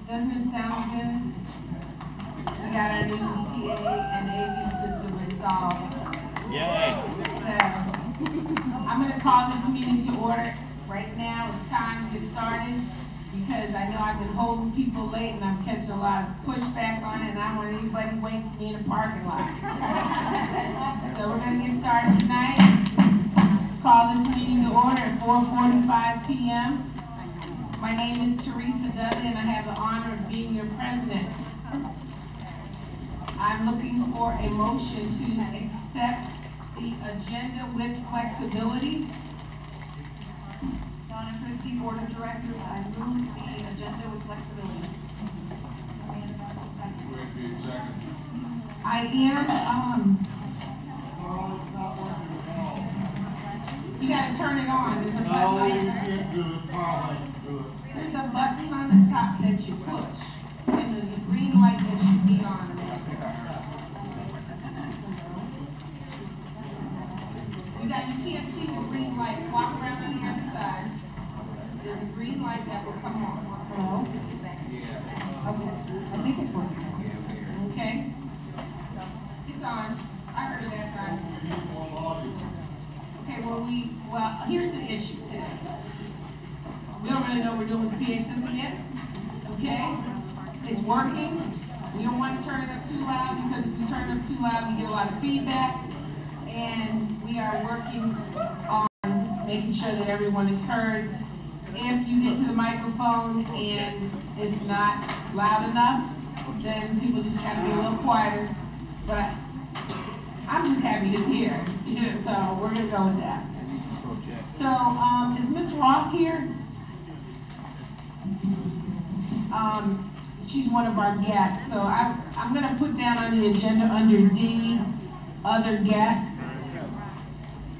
Doesn't it sound good? We got our new EPA and AV system installed. Yay! So, I'm going to call this meeting to order. Right now, it's time to get started because I know I've been holding people late and I'm catching a lot of pushback on it, and I don't want anybody waiting for me in the parking lot. So we're going to get started tonight. Call this meeting to order at 4:45 p.m. My name is Teresa Dudley, and I have the honor of being your president. I'm looking for a motion to accept the agenda with flexibility. Donna Christie, Board of Directors, I move the agenda with flexibility. I am, you gotta turn it on. There's a button. There's a button on the top that you push, and there's a green light that should be on. You can't see the green light. Walk around on the other side. There's a green light that will come on. Hello? Okay. I think it's working. Okay. It's on. I heard it that time. Okay, well, here's the issue today. We don't really know what we're doing with the PA system yet. Okay? It's working. We don't want to turn it up too loud because if we turn it up too loud, we get a lot of feedback. And we are working on making sure that everyone is heard. If you get to the microphone and it's not loud enough, then people just gotta be a little quieter. But I'm just happy it's here, so we're gonna go with that. So, is Ms. Roth here? She's one of our guests. So I'm gonna put down on the agenda under D, other guests.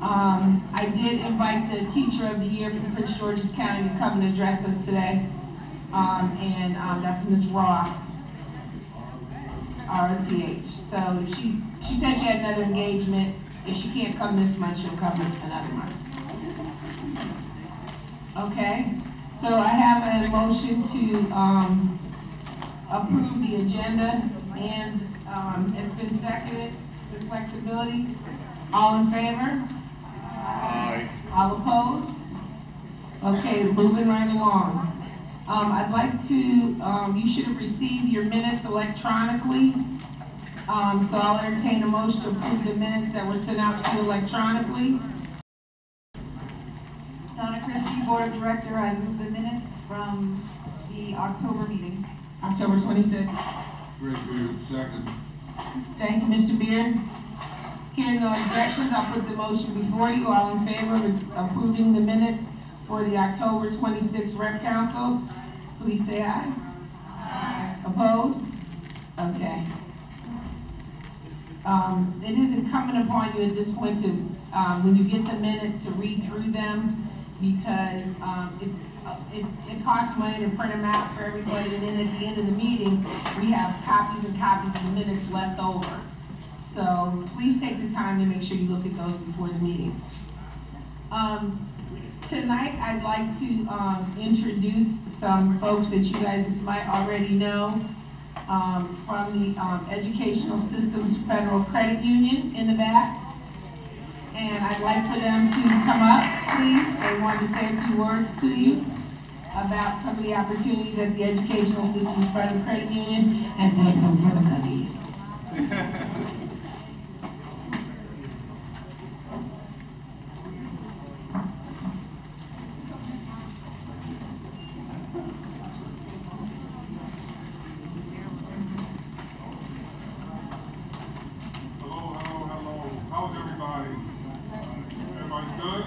I did invite the Teacher of the Year from Prince George's County to come and address us today. That's Ms. Roth, ROTH. So she said she had another engagement. If she can't come this month, she'll come another month. Okay, so I have a motion to approve the agenda, and it's been seconded with flexibility. All in favor? Aye. All opposed? Okay, moving right along. I'd like to, you should have received your minutes electronically. So I'll entertain a motion to approve the minutes that were sent out to you electronically. Donna Christie, Board of Director, I move the minutes from the October meeting. October 26th. Greg Beard, second. Thank you, Mr. Beard. Hearing no objections, I'll put the motion before you. All in favor of approving the minutes for the October 26th Rep Council, please say aye. Aye. Opposed? Okay. It is incumbent upon you at this point to, when you get the minutes, to read through them, because it costs money to print them out for everybody, and then at the end of the meeting, we have copies and copies of the minutes left over. So please take the time to make sure you look at those before the meeting. Tonight, I'd like to introduce some folks that you guys might already know from the Educational Systems Federal Credit Union in the back. And I'd like for them to come up, please. They wanted to say a few words to you about some of the opportunities at the Educational Systems Federal Credit Union, and thank them for the cookies. How's everybody? Everybody's good?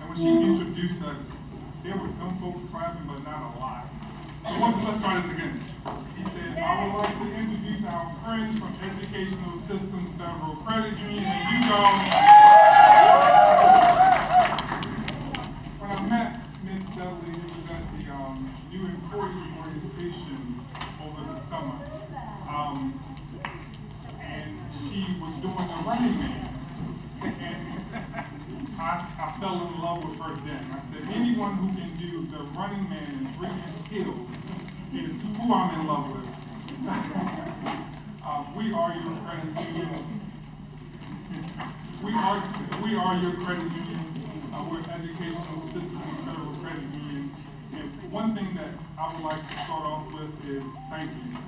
And when she introduced us, there were some folks clapping, but not a lot. So let's try this again. She said, I would like to introduce our friends from Educational Systems Federal Credit Union, and you know, when I met Ms. Dudley, who was at the new employee orientation over the summer, and she was doing the running man. is who I'm in love with. We are your credit union. We are your credit union. We're Educational Systems Federal Credit Union. And one thing that I would like to start off with is thank you.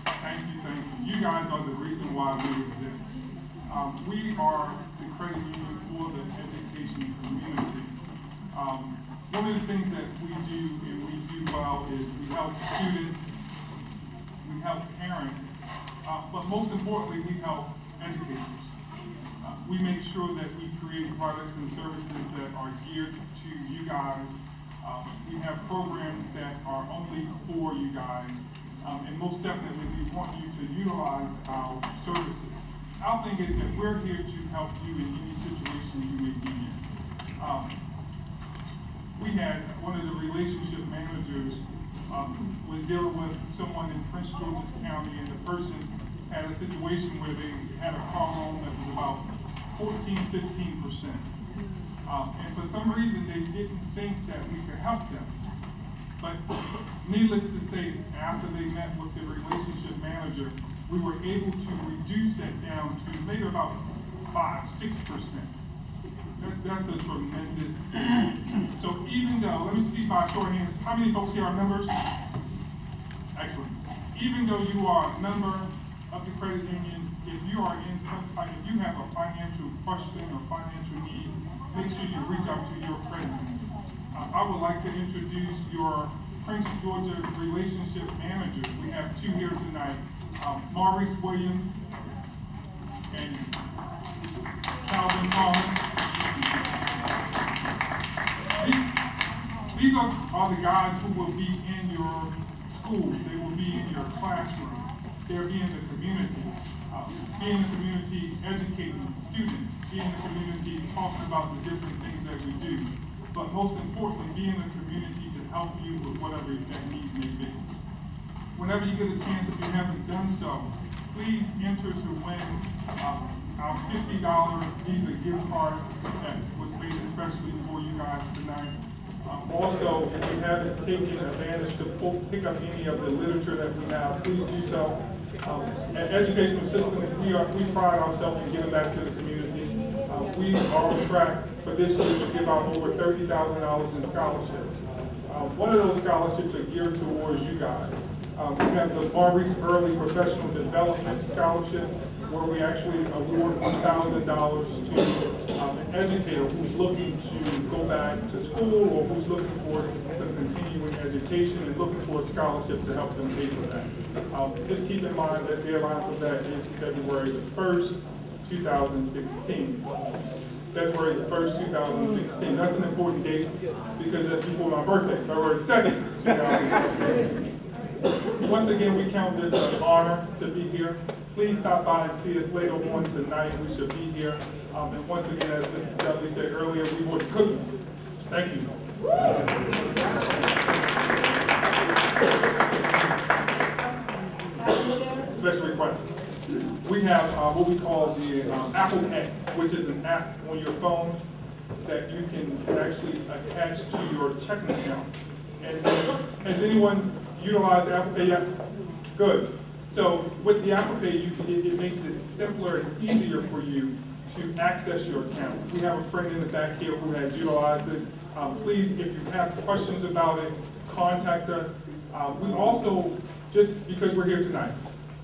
Thank you, thank you. You guys are the reason why we exist. We are the credit union for the education community. One of the things that we do and we do well is we help students, we help parents, but most importantly, we help educators. We make sure that we create products and services that are geared to you guys. We have programs that are only for you guys, and most definitely we want you to utilize our services. Our thing is that we're here to help you in any situation you may be in. We had one of the relationship managers was dealing with someone in Prince George's County, and the person had a situation where they had a car loan that was about 14–15%. And for some reason, they didn't think that we could help them. But needless to say, after they met with the relationship manager, we were able to reduce that down to maybe about 5–6%. That's a tremendous savings. So even though, let me see by show of hands, how many folks here are members? Excellent. Even though you are a member of the credit union, if you are in some type, if you have a financial question or financial need, make sure you reach out to your credit union. I would like to introduce your Prince Georgia relationship manager. We have two here tonight, Maurice Williams and Calvin Collins. These are the guys who will be in your schools. They will be in your classroom. They'll be in the community. Be in the community educating students. Be in the community talking about the different things that we do. But most importantly, be in the community to help you with whatever that need may be. Whenever you get a chance, if you haven't done so, please enter to win our $50 Visa gift card that was made especially for you guys tonight. Also, if you haven't taken advantage to pick up any of the literature that we have, please do so. At Educational Systems, we pride ourselves in giving back to the community. We are on track for this year to give out over $30,000 in scholarships. One of those scholarships are geared towards you guys. We have the Maurice Early Professional Development Scholarship, where we actually award $1,000 to an educator who's looking to go back to school or who's looking for some continuing education and looking for a scholarship to help them pay for that. Just keep in mind that the deadline for that is February the 1st, 2016. February the 1st, 2016. That's an important date because that's before my birthday, February 2nd, 2016. Once again, we count this an honor to be here. Please stop by and see us later on tonight. We should be here. And once again, as Mr. Dudley said earlier, we want cookies. Thank you. Special request. We have what we call the Apple Pay, which is an app on your phone that you can actually attach to your checking account. And has anyone utilized Apple Pay yet? Good. So with the Apple Pay, it makes it simpler and easier for you to access your account. We have a friend in the back here who has utilized it. Please, if you have questions about it, contact us. We also, just because we're here tonight,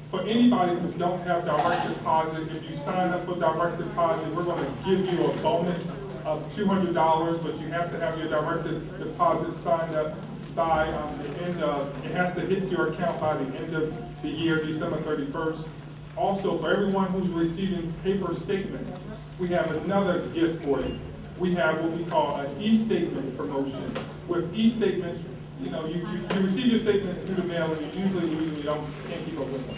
for anybody who don't have direct deposit, if you sign up for direct deposit, we're going to give you a bonus of $200, but you have to have your direct deposit signed up by the end of, it has to hit your account by the end of the year, December 31st. Also, for everyone who's receiving paper statements, we have another gift for you. We have what we call an e-statement promotion. With e-statements, you know, you receive your statements through the mail and you usually can't keep up with them.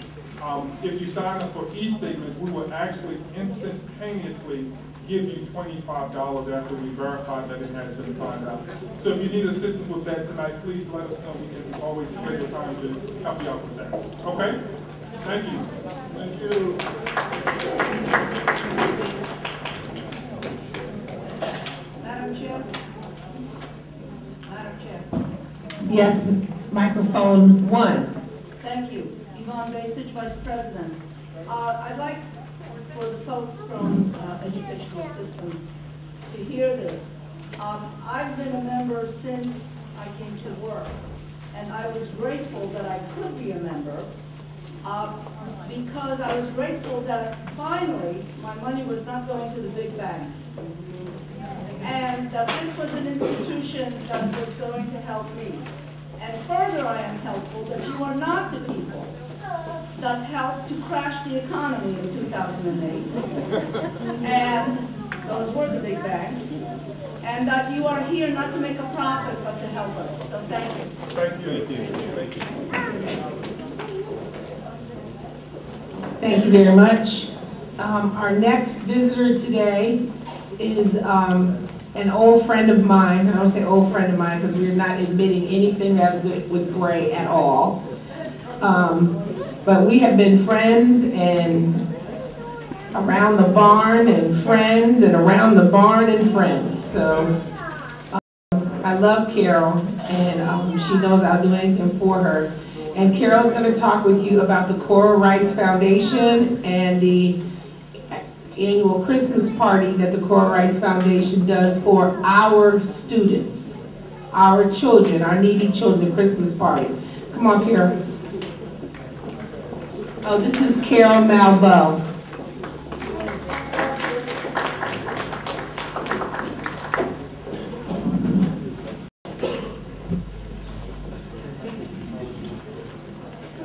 If you sign up for e-statements, we will actually instantaneously give you $25 after we verify that it has been signed up. So if you need assistance with that tonight, please let us know. We can always schedule time to help you out with that. Okay? Thank you. Thank you. Madam Chair. Madam Chair. Yes, Microphone 1. Thank you. Yvonne Basich, Vice President. I'd like for the folks from educational systems to hear this. I've been a member since I came to work, and I was grateful that I could be a member because I was grateful that finally my money was not going to the big banks, and that this was an institution that was going to help me. And further, I am helpful that you are not the people that helped to crash the economy in 2008. And those were the big banks. And that you are here not to make a profit, but to help us. So thank you. Thank you. Thank you. Thank you very much. Our next visitor today is an old friend of mine. I don't say old friend of mine because we're not admitting anything that's good with Gray at all. But we have been friends and around the barn and friends and around the barn and friends. So I love Carol, and she knows I'll do anything for her. And Carol's going to talk with you about the Cora Rice Foundation and the annual Christmas party that the Cora Rice Foundation does for our students, our children, our needy children, the Christmas party. Come on, Carol. Oh, this is Carol Malveaux.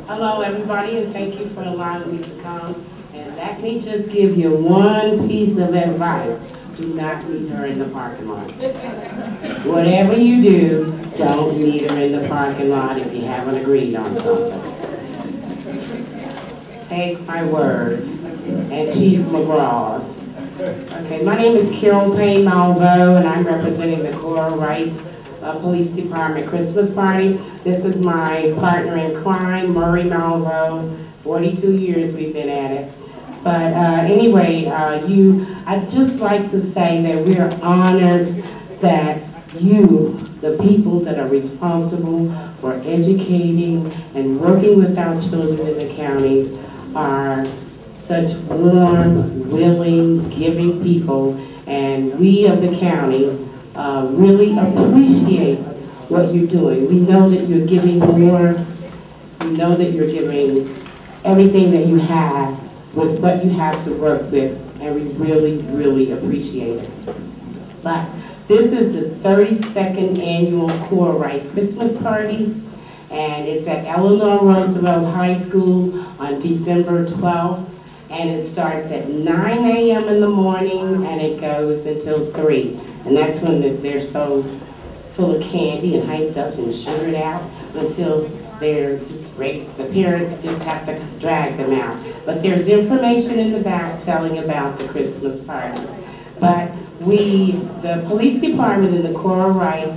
Hello, everybody, and thank you for allowing me to come. And let me just give you one piece of advice. Do not meet her in the parking lot. Whatever you do, don't meet her in the parking lot if you haven't agreed on something. Take my word. And Chief McGraw's. Okay, my name is Carol Payne Malveaux, and I'm representing the Cora Rice Police Department Christmas party. This is my partner in crime, Murray Malveaux. 42 years we've been at it. But anyway, I'd just like to say that we're honored that you, the people that are responsible for educating and working with our children in the county, are such warm, willing, giving people, and we of the county really appreciate what you're doing. We know that you're giving more. We know that you're giving everything that you have with what you have to work with, and we really, really appreciate it. But this is the 32nd annual Cora Rice Christmas Party, and it's at Eleanor Roosevelt High School on December 12th, and it starts at 9 a.m. in the morning, and it goes until 3. And that's when they're so full of candy and hyped up and sugared out until they're just ready. The parents just have to drag them out. But there's information in the back telling about the Christmas party. But the police department and the Cora Rice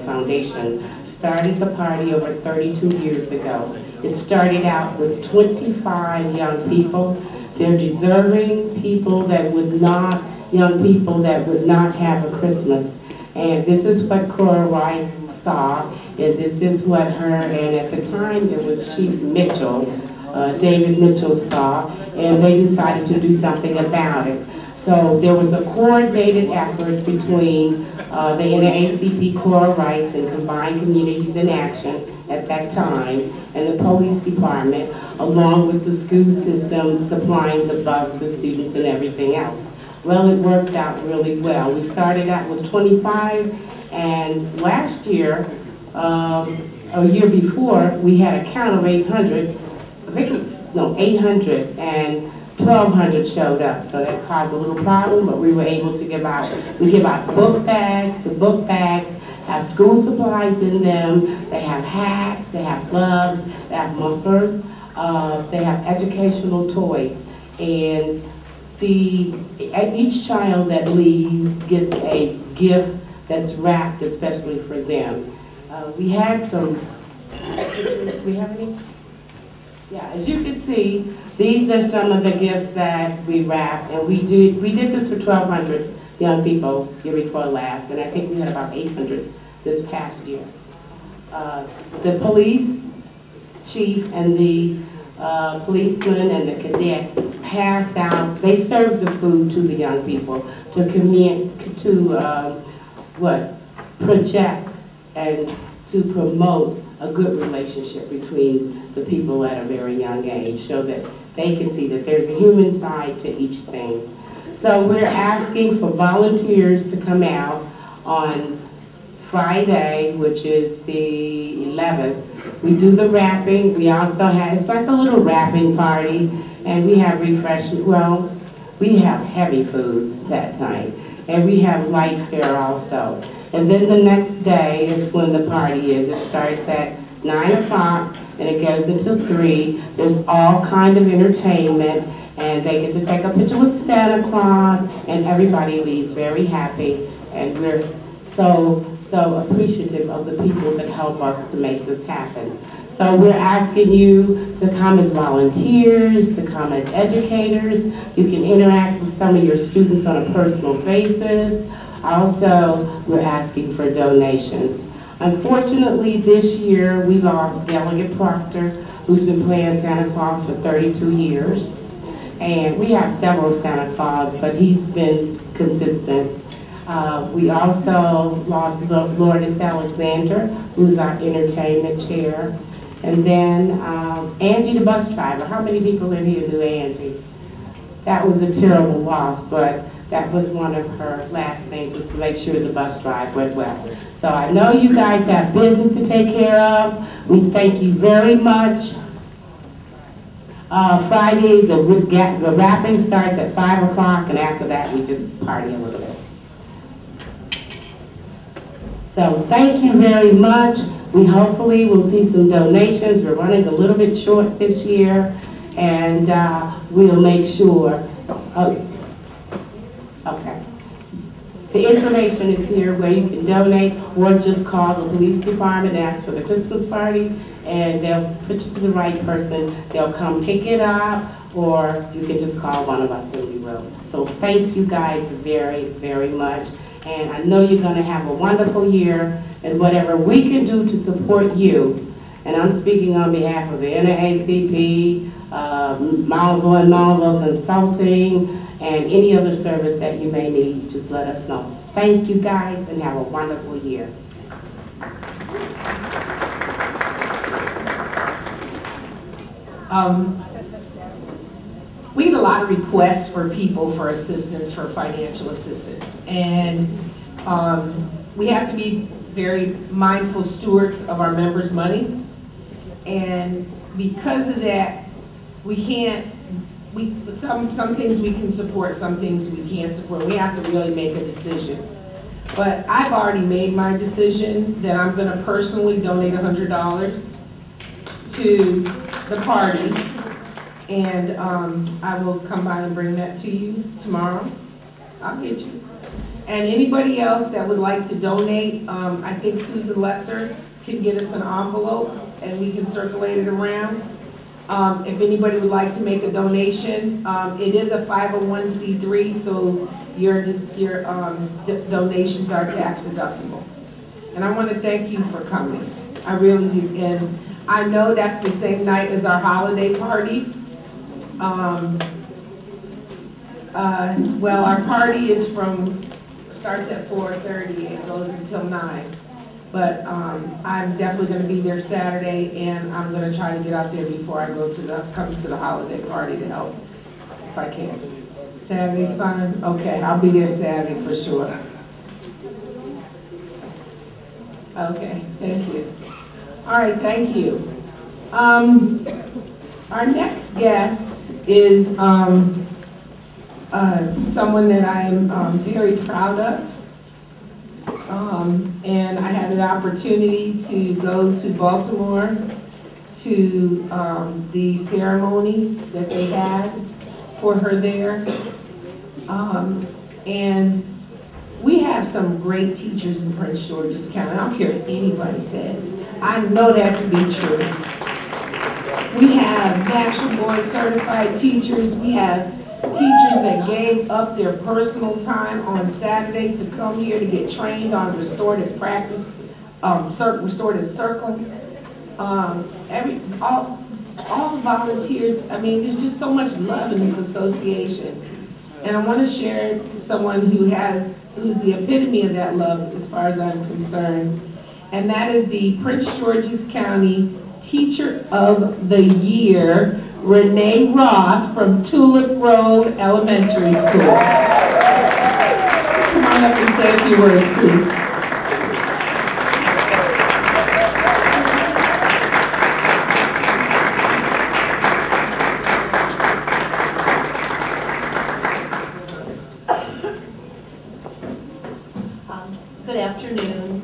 Foundation started the party over 32 years ago. It started out with 25 young people. They're deserving people that would not, young people that would not have a Christmas. And this is what Cora Rice saw, and this is what her, and at the time it was Chief Mitchell, David Mitchell saw, and they decided to do something about it. So there was a coordinated effort between the NAACP Cora Rice and Combined Communities in Action at that time, and the police department, along with the school system supplying the bus, the students, and everything else. Well, it worked out really well. We started out with 25, and last year, a year before, we had a count of 800. I think it was, no, 800, and 1,200 showed up, so that caused a little problem, but we were able to give out book bags. The book bags have school supplies in them. They have hats, they have gloves, they have mufflers, they have educational toys. And each child that leaves gets a gift that's wrapped especially for them. We had some, do we have any? Yeah, as you can see, these are some of the gifts that we wrapped, and we did this for 1,200 young people year before last, and I think we had about 800 this past year. the police chief and the policemen and the cadets pass out, they serve the food to the young people to project and to promote a good relationship between the people at a very young age so that they can see that there's a human side to each thing. So we're asking for volunteers to come out on Friday, which is the 11th. We do the wrapping. We also have, it's like a little wrapping party, and we have refreshment. Well, we have heavy food that night, and we have light fare also. And then the next day is when the party is. It starts at 9 o'clock, and it goes until 3. There's all kind of entertainment, and they get to take a picture with Santa Claus, and everybody leaves very happy, and we're so appreciative of the people that help us to make this happen. So we're asking you to come as volunteers, to come as educators. You can interact with some of your students on a personal basis. Also, we're asking for donations. Unfortunately, this year we lost Delegate Proctor, who's been playing Santa Claus for 32 years. And we have several Santa Claus, but he's been consistent. We also lost Lourdes Alexander, who's our entertainment chair. And then Angie the bus driver. How many people in here knew Angie? That was a terrible loss, but that was one of her last things, was to make sure the bus drive went well. So I know you guys have business to take care of. We thank you very much. Friday, the wrapping starts at 5 o'clock, and after that, we just party a little bit. So thank you very much. We hopefully will see some donations. We're running a little bit short this year, and we'll make sure. Okay. The information is here where you can donate, or just call the police department and ask for the Christmas party, and they'll put you to the right person. They'll come pick it up, or you can just call one of us and we will. So thank you guys very, very much. And I know you're going to have a wonderful year, and whatever we can do to support you, and I'm speaking on behalf of the NAACP, Malvo and Malvo Consulting, and any other service that you may need, just let us know. Thank you guys, and have a wonderful year. We get a lot of requests for people for assistance, for financial assistance, and we have to be very mindful stewards of our members' money, and because of that, some things we can support, some things we can't support. We have to really make a decision. But I've already made my decision that I'm going to personally donate $100 to the party, and I will come by and bring that to you tomorrow. I'll get you. And anybody else that would like to donate, I think Susan Lesser can get us an envelope and we can circulate it around. If anybody would like to make a donation, it is a 501c3, so your donations are tax deductible. And I want to thank you for coming. I really do. And I know that's the same night as our holiday party. Well, our party is starts at 4:30 and goes until 9. But I'm definitely going to be there Saturday, and I'm going to try to get out there before I go come to the holiday party to help, if I can. Saturday's fine? Okay, I'll be there Saturday for sure. Okay, thank you. All right, thank you. Our next guest is someone that I'm very proud of. And I had an opportunity to go to Baltimore to the ceremony that they had for her there. And we have some great teachers in Prince George's County. I don't care what anybody says. I know that to be true. We have National Board Certified teachers. We have teachers that gave up their personal time on Saturday to come here to get trained on restorative practice restorative circles. All the volunteers, I mean, there's just so much love in this association. And I want to share someone who's the epitome of that love as far as I'm concerned. And that is the Prince George's County Teacher of the Year, Renee Roth from Tulip Grove Elementary School. Come on up and say a few words, please. Good afternoon.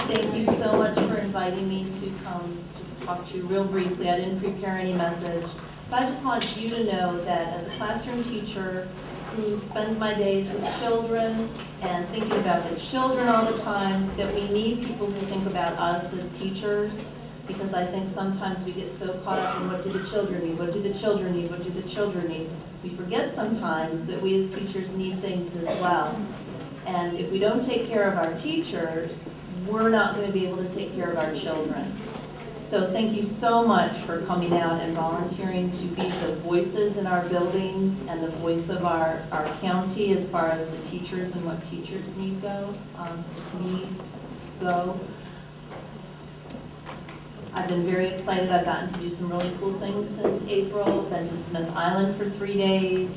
Thank you so much for inviting me to come just talk to you real briefly. I didn't prepare any message, but I just want you to know that as a classroom teacher who spends my days with children and thinking about the children all the time, that we need people who think about us as teachers, because I think sometimes we get so caught up in what do the children need, what do the children need, what do the children need. We forget sometimes that we as teachers need things as well. And if we don't take care of our teachers, we're not going to be able to take care of our children. So thank you so much for coming out and volunteering to be the voices in our buildings and the voice of our county as far as the teachers and what teachers need go. I've been very excited. I've gotten to do some really cool things since April. Been to Smith Island for 3 days.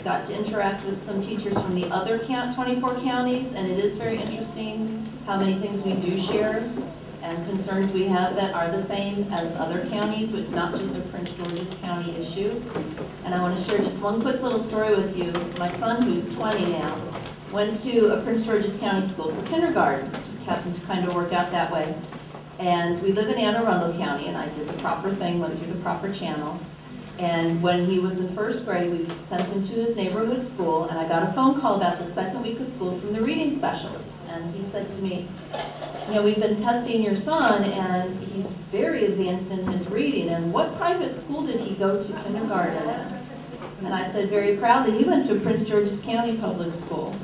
Got to interact with some teachers from the other 24 counties, and it is very interesting how many things we do share and concerns we have that are the same as other counties. It's not just a Prince George's County issue. And I want to share just one quick little story with you. My son, who's 20 now, went to a Prince George's County school for kindergarten. Just happened to kind of work out that way. And we live in Anne Arundel County, and I did the proper thing, went through the proper channels. And when he was in 1st grade, we sent him to his neighborhood school, and I got a phone call about the 2nd week of school from the reading specialist. And he said to me, you know, we've been testing your son, and he's very advanced in his reading, and what private school did he go to kindergarten in? And I said very proudly, he went to Prince George's County Public School.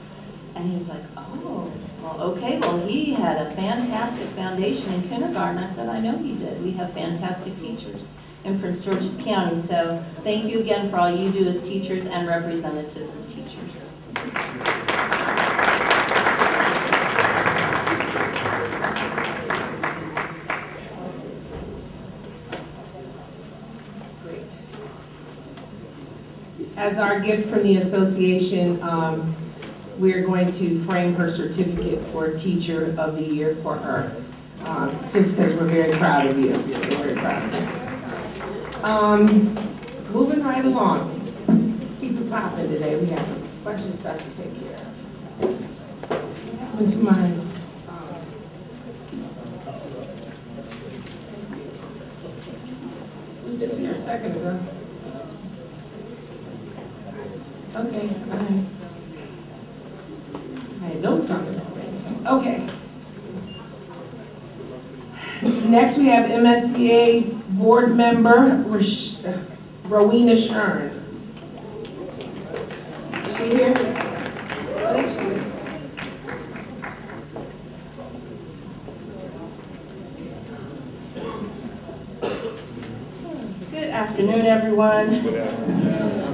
And he's like, oh, well, okay, well, he had a fantastic foundation in kindergarten. I said, I know he did. We have fantastic teachers in Prince George's County. So thank you again for all you do as teachers and representatives of teachers. Great. As our gift from the association, we're going to frame her certificate for Teacher of the Year for her, just because we're very proud of you. We're very proud of you. Moving right along. Let's keep it popping today. We have a bunch of stuff to take care of. Into mine. Was just here a second ago. Okay, I had notes on it already. Okay. Next we have MSCA board member Rowena Shern. Is she here? I think she is. Good afternoon, everyone.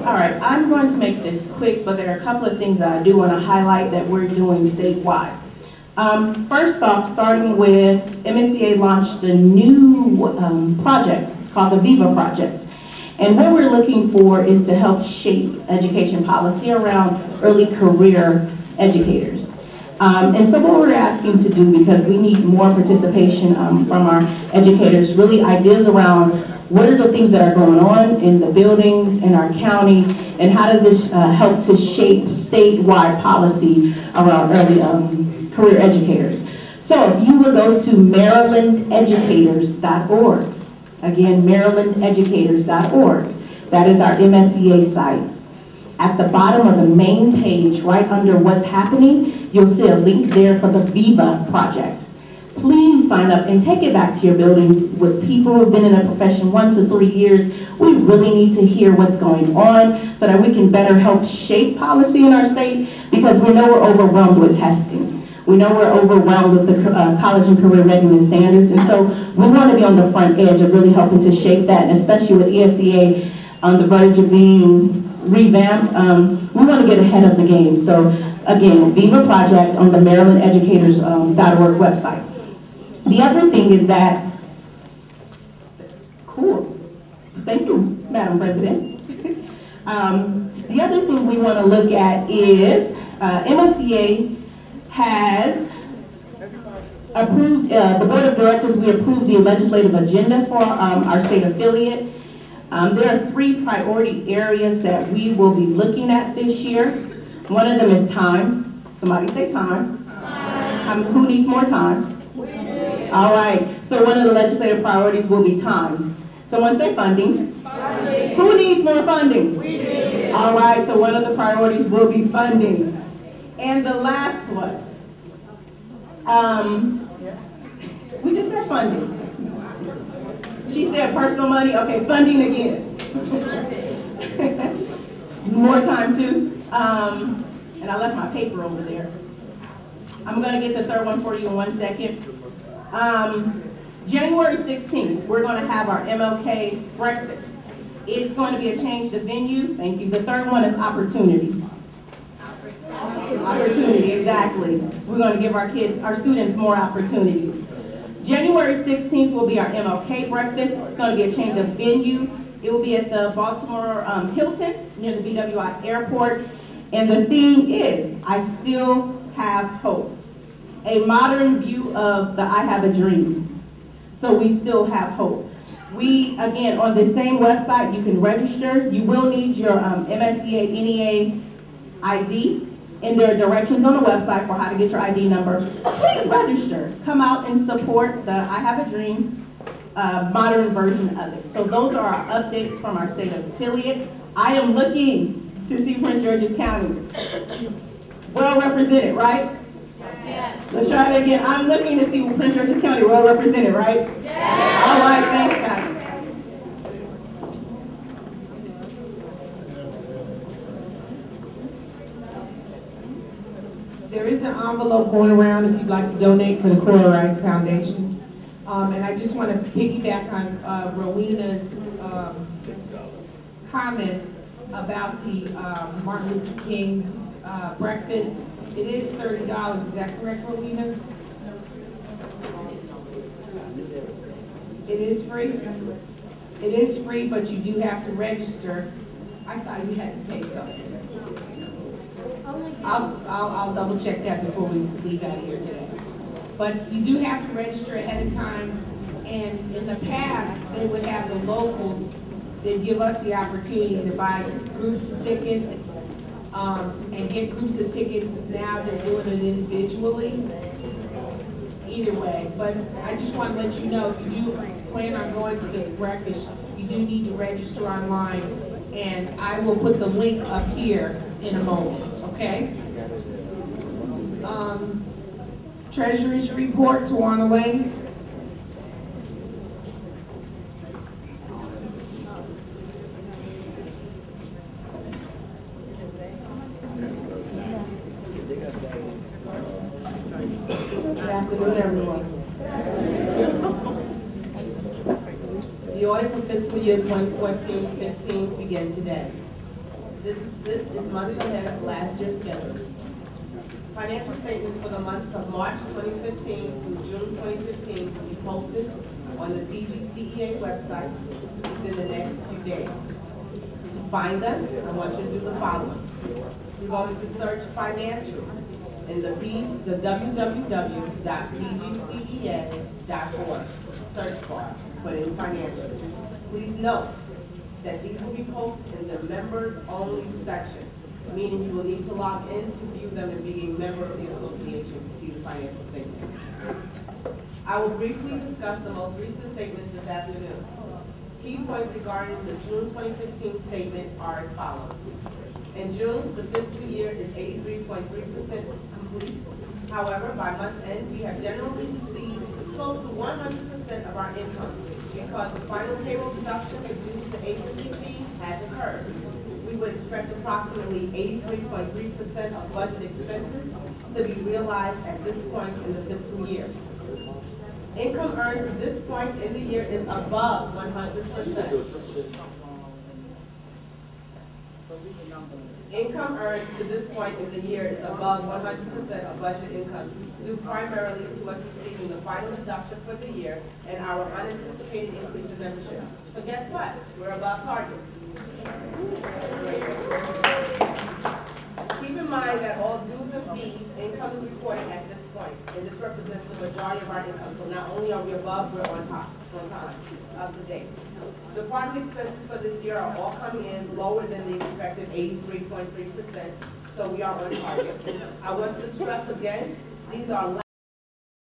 All right, I'm going to make this quick, but there are a couple of things that I do want to highlight that we're doing statewide. First off, starting with MSCA launched a new project. It's called the VIVA Project. And what we're looking for is to help shape education policy around early career educators. And so what we're asking to do, because we need more participation from our educators, really ideas around what are the things that are going on in the buildings in our county, and how does this help to shape statewide policy around early career educators. So if you would go to marylandeducators.org, again, marylandeducators.org, that is our MSCA site. At the bottom of the main page, right under what's happening, you'll see a link there for the VIVA project. Please sign up and take it back to your buildings with people who've been in a profession 1 to 3 years. We really need to hear what's going on so that we can better help shape policy in our state, because we know we're overwhelmed with testing. We know we're overwhelmed with the college and career readiness standards, and so we want to be on the front edge of really helping to shape that, and especially with ESEA on the verge of being revamped, we want to get ahead of the game. So again, Viva Project on the MarylandEducators.org website. The other thing is that, cool, thank you, Madam President. The other thing we want to look at is MSEA has approved, the Board of Directors, we approved the legislative agenda for our state affiliate. There are 3 priority areas that we will be looking at this year. One of them is time. Somebody say time. Who needs more time? We do. All right, so one of the legislative priorities will be time. Someone say funding. Funding. Who needs more funding? We do. All right, so one of the priorities will be funding. And the last one, we just said funding. She said personal money, okay, funding again. More time too. And I left my paper over there. I'm gonna get the third one for you in 1 second. January 16th, we're gonna have our MLK breakfast. It's going to be a change to venue. Thank you. The third one is opportunity. Opportunity, exactly. We're going to give our kids, our students, more opportunities. January 16th will be our MLK breakfast. It's going to be a change of venue. It will be at the Baltimore Hilton near the BWI Airport. And the theme is, I still have hope. A modern view of the I have a dream. So we still have hope. We, again, on the same website, you can register. You will need your MSEA NEA ID, and there are directions on the website for how to get your ID number. Please register. Come out and support the I Have a Dream modern version of it. So those are our updates from our state affiliate. I am looking to see Prince George's County well represented, right? Yes. Let's try it again. I'm looking to see Prince George's County well represented, right? Yes. All right, thanks, guys. There is an envelope going around if you'd like to donate for the Coral Rice Foundation. And I just want to piggyback on Rowena's comments about the Martin Luther King breakfast. It is $30, is that correct, Rowena? It is free? It is free, but you do have to register. I thought you had to pay something. I'll double check that before we leave out of here today. But you do have to register ahead of time, and in the past, they would have the locals, they'd give us the opportunity to buy groups of tickets, and get groups of tickets. Now they're doing it individually. Either way, but I just want to let you know, if you do plan on going to the breakfast, you do need to register online, and I will put the link up here in a moment, okay? Treasurer's report, Tawana Lane. Good afternoon, everyone. The audit for fiscal year 2014-15 began today. This is months ahead of last year's schedule. Financial statements for the months of March 2015 through June 2015 will be posted on the PGCEA website within the next few days. To find them, I want you to do the following. You're going to search financial in the www.pgcea.org search bar, put in financial. Please note that these will be posted in the members only section, meaning you will need to log in to view them and be a member of the association to see the financial statements. I will briefly discuss the most recent statements this afternoon. Key points regarding the June 2015 statement are as follows. In June, the fiscal year is 83.3% complete. However, by month's end, we have generally received close to 100% of our income because the final payroll deduction due to agency fees has occurred. We would expect approximately 83.3% of budget expenses to be realized at this point in the fiscal year. Income earned to this point in the year is above 100%. Income earned to this point in the year is above 100% of budget income, due primarily to us receiving the final deduction for the year and our unanticipated increase in membership. So guess what? We're above target. Keep in mind that all dues and fees, income is reported at this point, and this represents the majority of our income. So not only are we above, we're on top, on time, up to date. Department expenses for this year are all coming in lower than the expected 83.3%, so we are on target. I want to stress again, these are last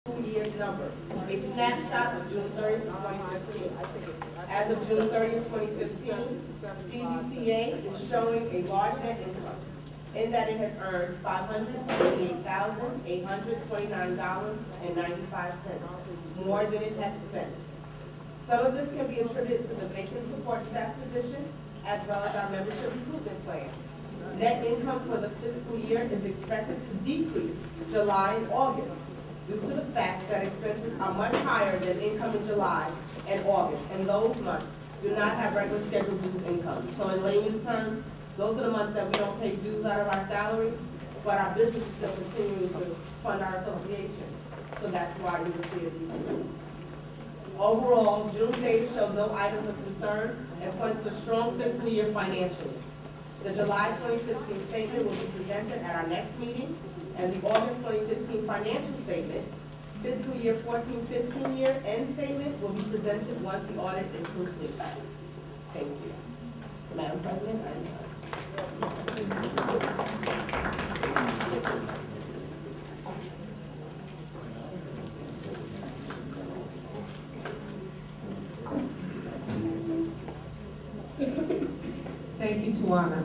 2 years' numbers. A snapshot of June 30th, 2015. As of June 30th, 2015, DGCA is showing a large net income in that it has earned $548,829.95, more than it has spent. Some of this can be attributed to the vacant support staff position, as well as our membership recruitment plan. Net income for the fiscal year is expected to decrease July and August due to the fact that expenses are much higher than income in July and August, and those months do not have regular scheduled dues income. So in layman's terms, those are the months that we don't pay dues out of our salary, but our business is still continuing to fund our association. So that's why you will see a decrease. Overall, June data shows no items of concern and points to a strong fiscal year financially. The July 2015 statement will be presented at our next meeting, and the August 2015 financial statement, fiscal year 14-15 year end statement, will be presented once the audit is complete. Thank you. Madam President, Thank you, Tawana.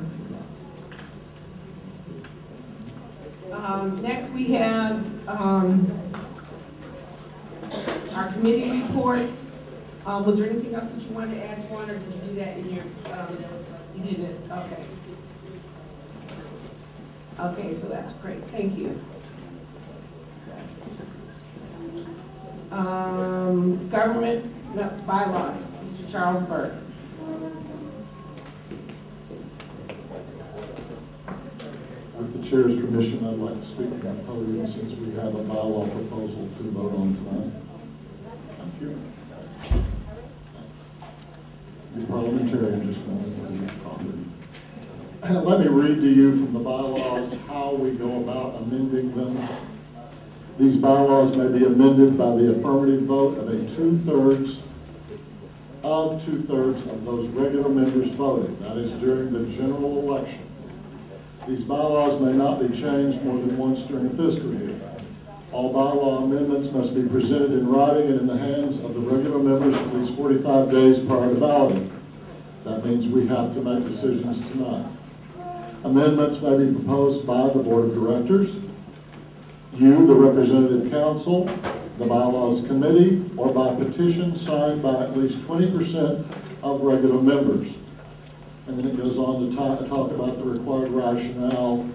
Next we have our committee reports. Was there anything else that you wanted to add, Tawana, or did you do that in your, you did it, okay. Okay, so that's great, thank you. Government bylaws, Mr. Charles Burke. With the chair's permission, I'd like to speak at the podium since we have a bylaw proposal to vote on tonight. Thank you. The parliamentarian just wanted to be property. Let me read to you from the bylaws how we go about amending them. These bylaws may be amended by the affirmative vote of two-thirds of those regular members voting. That is during the general election. These bylaws may not be changed more than once during a fiscal year. All bylaw amendments must be presented in writing and in the hands of the regular members at least 45 days prior to balloting. That means we have to make decisions tonight. Amendments may be proposed by the Board of Directors, you, the Representative Council, the Bylaws Committee, or by petition signed by at least 20% of regular members. And then it goes on to talk about the required rationale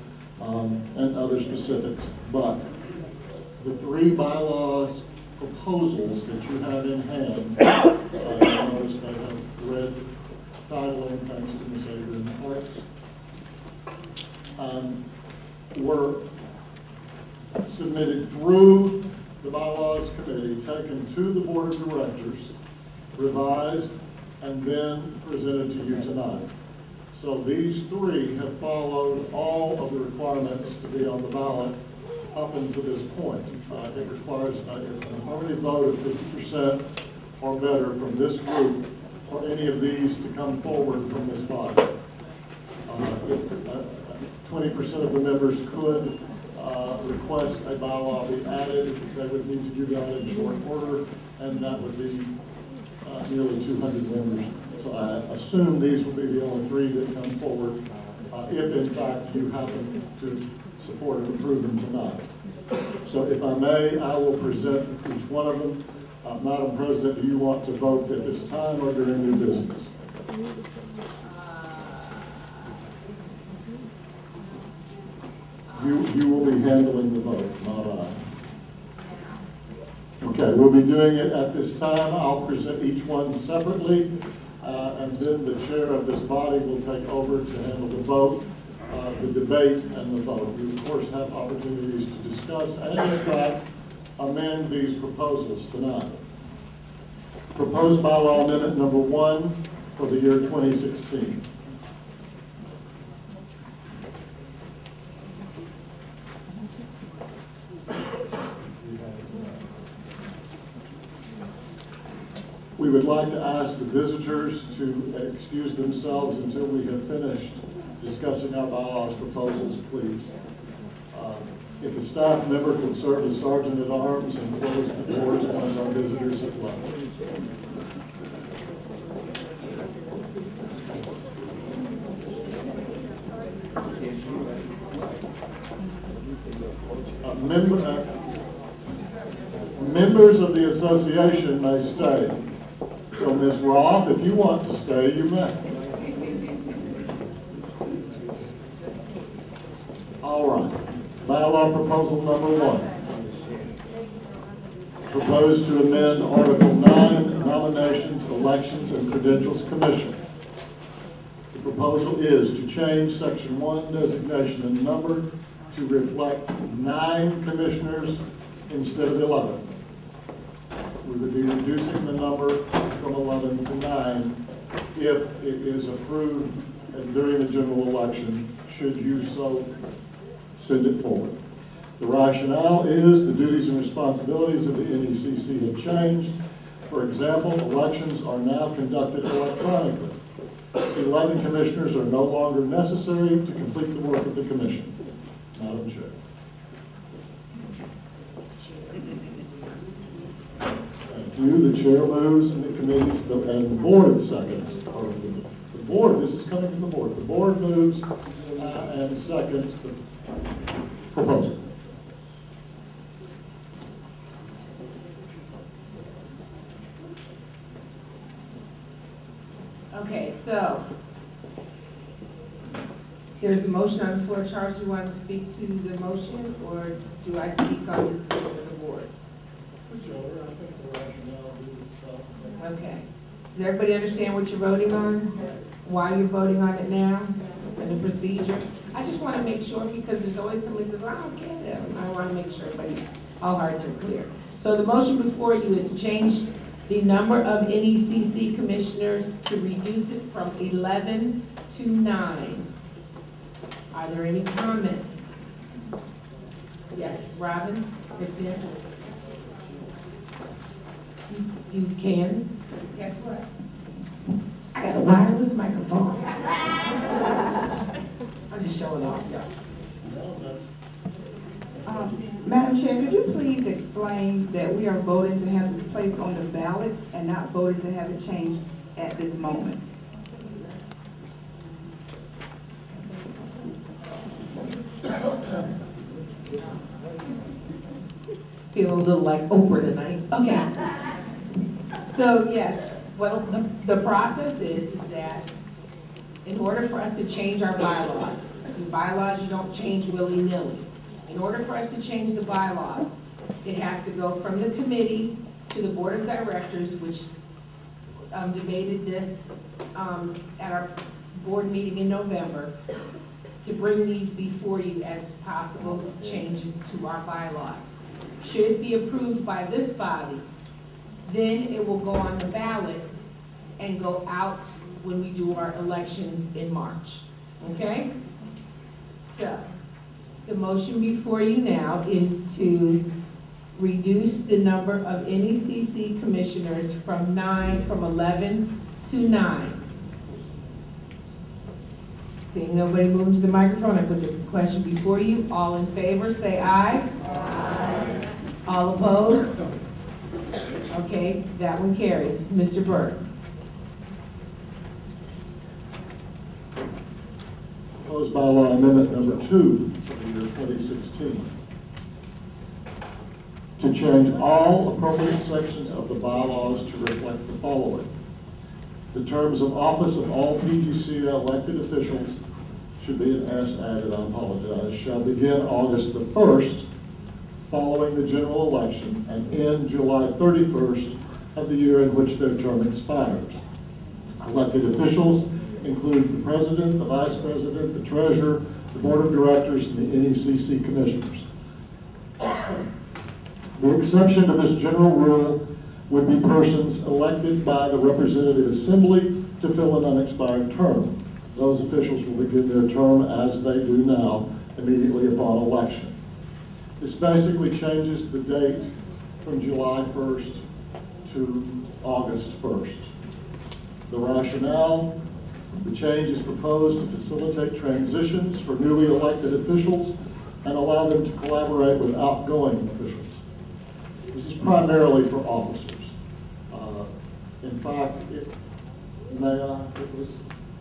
and other specifics. But the three bylaws proposals that you have in hand, I noticed they have red titling, thanks to Ms. Adrian Parks, were submitted through the Bylaws Committee, taken to the Board of Directors, revised, and then presented to you tonight. So these three have followed all of the requirements to be on the ballot up until this point. It requires an affirmative vote of 50% or better from this group for any of these to come forward from this body. 20% of the members could request a bylaw be added. They would need to do that in short order, and that would be nearly 200 members. So I assume these will be the only three that come forward, if in fact you happen to support and approve them tonight. So if I may, I will present each one of them. Madam President, do you want to vote at this time or during new business? You will be handling the vote, not I. Okay, we'll be doing it at this time. I'll present each one separately, and then the chair of this body will take over to handle the vote, the debate, and the vote. We, of course, have opportunities to discuss and, in fact, amend these proposals tonight. Proposed bylaw amendment number 1 for the year 2016. We would like to ask the visitors to excuse themselves until we have finished discussing our bylaws proposals, please. If a staff member could serve as sergeant at arms and close the doors once our visitors have left. Members of the association may stay. So, Ms. Roth, if you want to stay, you may. All right. Bylaw proposal number 1. Proposed to amend Article 9, Nominations, Elections, and Credentials Commission. The proposal is to change Section 1, Designation and Number, to reflect 9 commissioners instead of 11. We would be reducing the number from 11 to 9 if it is approved during the general election, should you so send it forward. The rationale is the duties and responsibilities of the NECC have changed. For example, elections are now conducted electronically. 11 commissioners are no longer necessary to complete the work of the commission. Madam Chair. The chair moves and the committees, and the board seconds. Or the board, this is coming from the board. The board moves and seconds the proposal. Okay, so there's a motion on the floor. Charles, you want to speak to the motion, or do I speak on the decision of the board? Whichever, I think the rationale is itself. Okay. Does everybody understand what you're voting on? Why you're voting on it now? And the procedure? I just want to make sure, because there's always somebody who says, I don't get it. I want to make sure everybody's, all hearts are clear. So the motion before you is to change the number of NECC commissioners, to reduce it from 11 to 9. Are there any comments? Yes, Robin? You can. Guess what? I got a wireless microphone. I'm just showing off, y'all. Madam Chair, could you please explain that we are voting to have this placed on the ballot and not voting to have it changed at this moment? Feeling a little like Oprah tonight. Okay. So yes, well, the process is that in order for us to change our bylaws, the bylaws you don't change willy-nilly. In order for us to change the bylaws, it has to go from the committee to the board of directors, which debated this at our board meeting in November, to bring these before you as possible changes to our bylaws. Should it be approved by this body, then it will go on the ballot and go out when we do our elections in March, okay? So, the motion before you now is to reduce the number of NECC commissioners from 11 to 9. Seeing nobody moving to the microphone, I put the question before you. All in favor, say aye. Aye. All opposed? Okay, that one carries. Mr. Burke. Proposed bylaw amendment number 2 for the year 2016. To change all appropriate sections of the bylaws to reflect the following. The terms of office of all PGC elected officials should be an S added, I apologize, shall begin August the 1st, following the general election, and end July 31st of the year in which their term expires. Elected officials include the president, the vice president, the treasurer, the board of directors, and the NECC commissioners. The exception to this general rule would be persons elected by the Representative Assembly to fill an unexpired term. Those officials will begin their term as they do now, immediately upon election. This basically changes the date from July 1st to August 1st. The rationale: the change is proposed to facilitate transitions for newly elected officials and allow them to collaborate with outgoing officials. This is primarily for officers. In fact, it was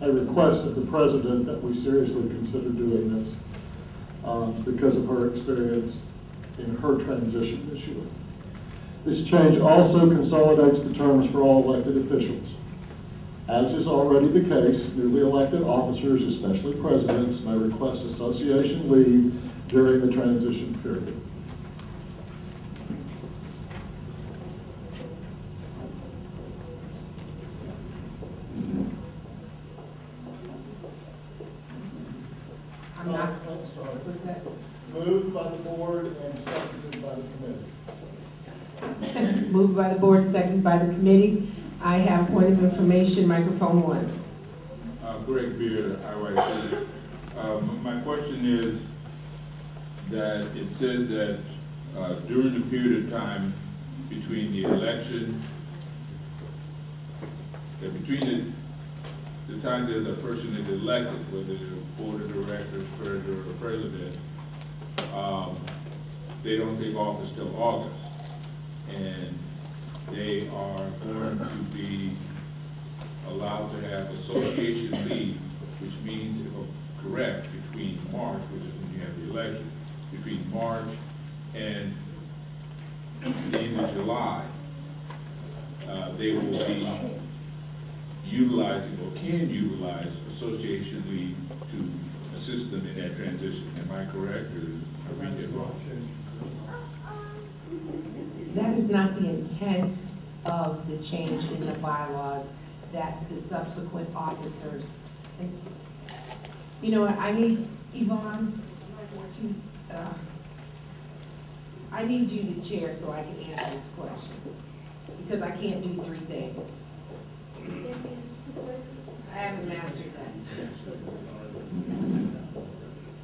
a request of the president that we seriously consider doing this because of her experience in her transition this year. This change also consolidates the terms for all elected officials. As is already the case, newly elected officers, especially presidents, may request association leave during the transition period. I'm not, what's that? Moved by the board and seconded by the committee. Moved by the board, seconded by the committee. I have point of information, microphone 1. Greg Beard, IYC. My question is that it says that during the period of time between the election, that between the time that the person is elected, whether it's a board of directors, treasurer, or president, they don't take office till August. And they are going to be allowed to have association leave, which means, if I'm correct, between March, which is when you have the election, between March and the end of July, they will be utilizing or can utilize association leave to assist them in that transition. Am I correct, or am I reading it wrong? That is not the intent of the change in the bylaws, that the subsequent officers. You know what, I need, Yvonne, I need you to chair so I can answer this question, because I can't do 3 things. I haven't mastered that.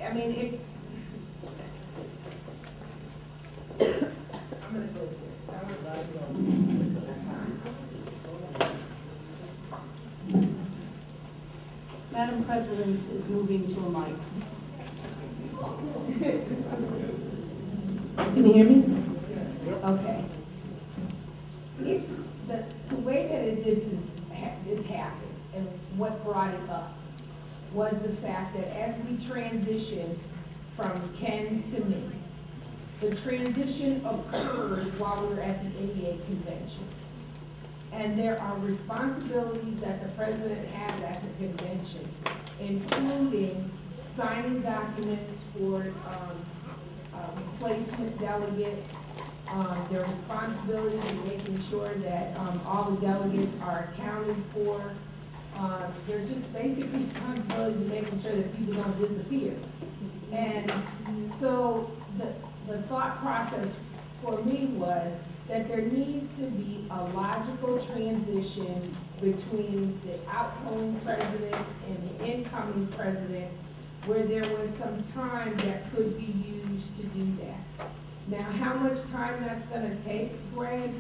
I mean, I'm gonna go for it. Madam President is moving to a mic. Can you hear me? Okay. The way that this happened and what brought it up was the fact that as we transitioned from Ken to me, the transition occurred while we were at the ADA convention. And there are responsibilities that the president has at the convention, including signing documents for replacement delegates. Their responsibilities in making sure that all the delegates are accounted for. They're just basic responsibilities in making sure that people don't disappear. And so the thought process for me was that there needs to be a logical transition between the outgoing president and the incoming president, where there was some time that could be used to do that. Now, how much time that's going to take, Greg,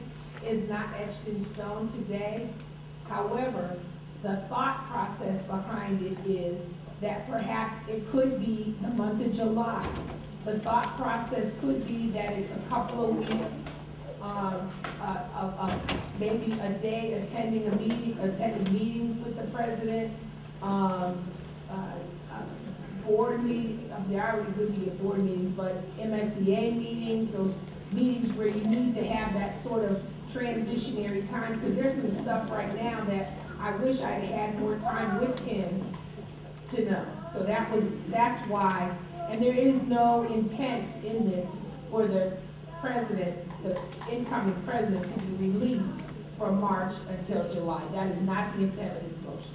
is not etched in stone today. However, the thought process behind it is that perhaps it could be the month of July. The thought process could be that it's a couple of weeks, maybe a day attending meetings with the president, board meetings. There already would be board meetings, but MSEA meetings, those meetings where you need to have that sort of transitionary time, because there's some stuff right now that I wish I'd had more time with him to know. So that's why, and there is no intent in this for the president, the incoming president, to be released from March until July. That is not the intent of this motion.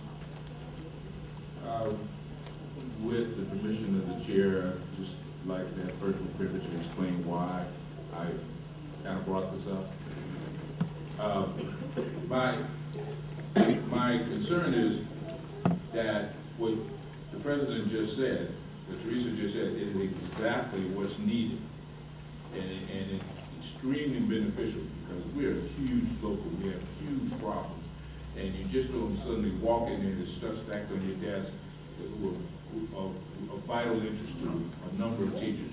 With the permission of the chair, I'd just like to have personal privilege to explain why I kind of brought this up. My concern is that what the president just said, what Teresa just said, is exactly what's needed. And it's extremely beneficial because we're a huge local, we have huge problems. And you just don't suddenly walk in there and there's stuff stacked on your desk who are of vital interest to a number of teachers.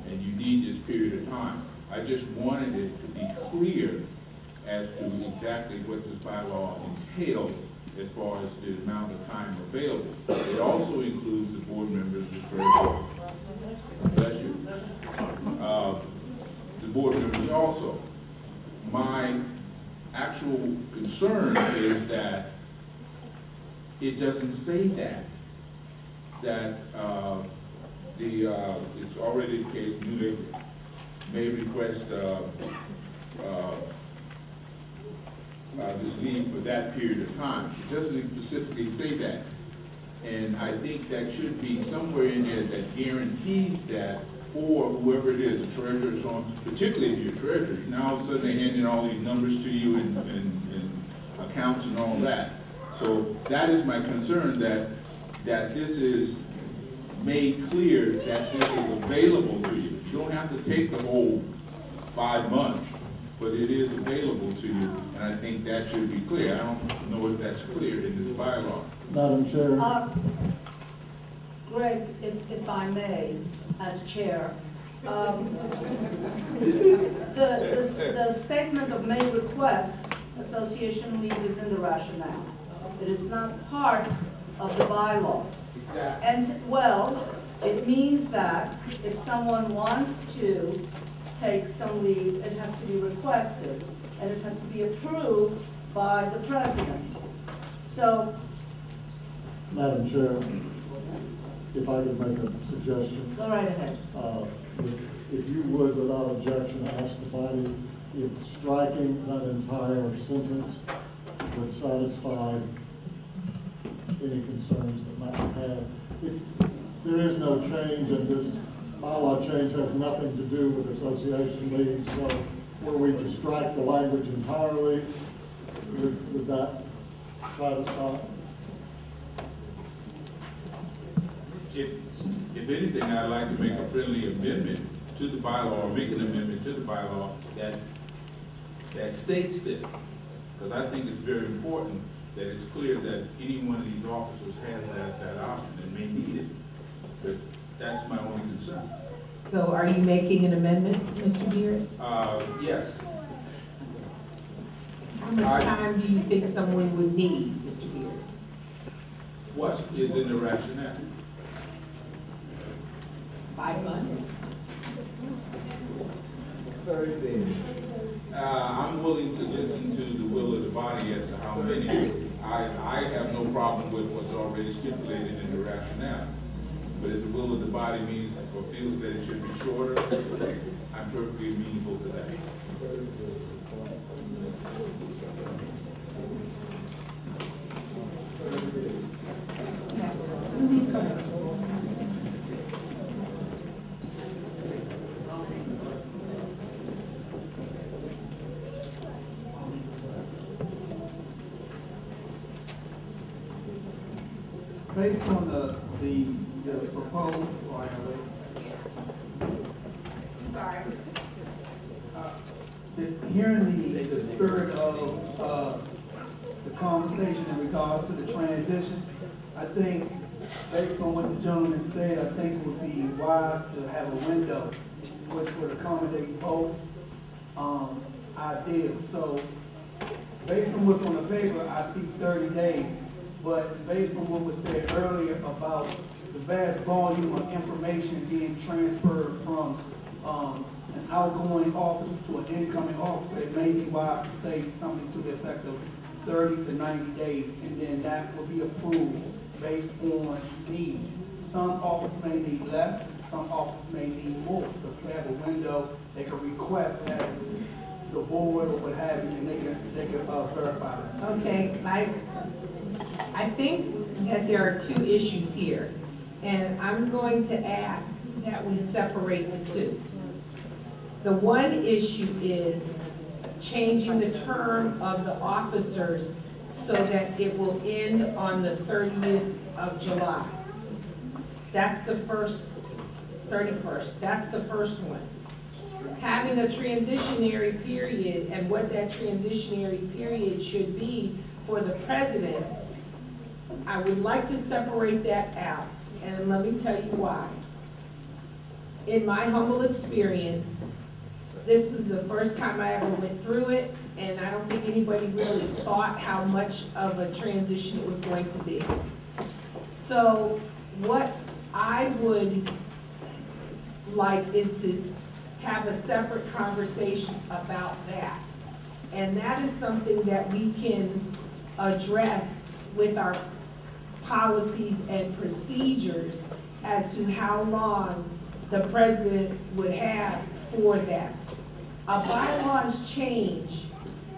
And you need this period of time. I just wanted it to be clear as to exactly what this bylaw entails as far as the amount of time available. It also includes the board members, the treasurer, bless you, the board members also. My actual concern is that it doesn't say that it's already the case, New York may request this leave for that period of time. It doesn't specifically say that. And I think that should be somewhere in there that guarantees that for whoever it is, the treasurer or so on, particularly if you're a treasurer. Now all of a sudden they're handing all these numbers to you and accounts and all that. So that is my concern, that this is made clear that this is available to you. You don't have to take the whole 5 months, but it is available to you, and I think that should be clear. I don't know if that's clear in this bylaw. Madam Chair. Greg, if I may, as chair, the statement of may request association leave is in the rationale. It is not part of the bylaw. And, well, it means that if someone wants to take some leave, it has to be requested, and it has to be approved by the president. So, Madam Chair, if I could make a suggestion. go right ahead. If you would, without objection, ask the body if striking that entire sentence would satisfy any concerns that might have had. There is no change, and this bylaw change has nothing to do with association leave, so were we to strike the language entirely, would that satisfy? If anything, I'd like to make a friendly amendment to the bylaw, or make an amendment to the bylaw that states this. Because I think it's very important that it's clear that any one of these officers has that option and may need it. But that's my only concern. So are you making an amendment, Mr. Beard? Yes. How much time do you think someone would need, Mr. Beard? What is in the rationale? 5 months? 30 days. I'm willing to listen to the will of the body as to how many. I have no problem with what's already stipulated in the rationale. But if the will of the body means or feels that it should be shorter, I'm perfectly amenable to that. Based on the proposed, hearing the spirit of the conversation in regards to the transition, I think, based on what the gentleman said, I think it would be wise to have a window which would accommodate both ideas. So, based on what's on the paper, I see 30 days. But based on what was said earlier about the vast volume of information being transferred from an outgoing officer to an incoming officer, it may be wise to say something to the effect of 30 to 90 days, and then that will be approved based on need. Some offices may need less, some offices may need more. So if you have a window, they can request that the board or what have you, and they can verify that. Okay, I think that there are two issues here, and I'm going to ask that we separate the two. The one issue is changing the term of the officers so that it will end on the 30th of July. That's the first, 31st, that's the first one. Having a transitionary period and what that transitionary period should be for the president, I would like to separate that out, and let me tell you why. In my humble experience, this is the first time I ever went through it, and I don't think anybody really thought how much of a transition it was going to be. So what I would like is to have a separate conversation about that. And that is something that we can address with our policies and procedures as to how long the president would have for that. A bylaws change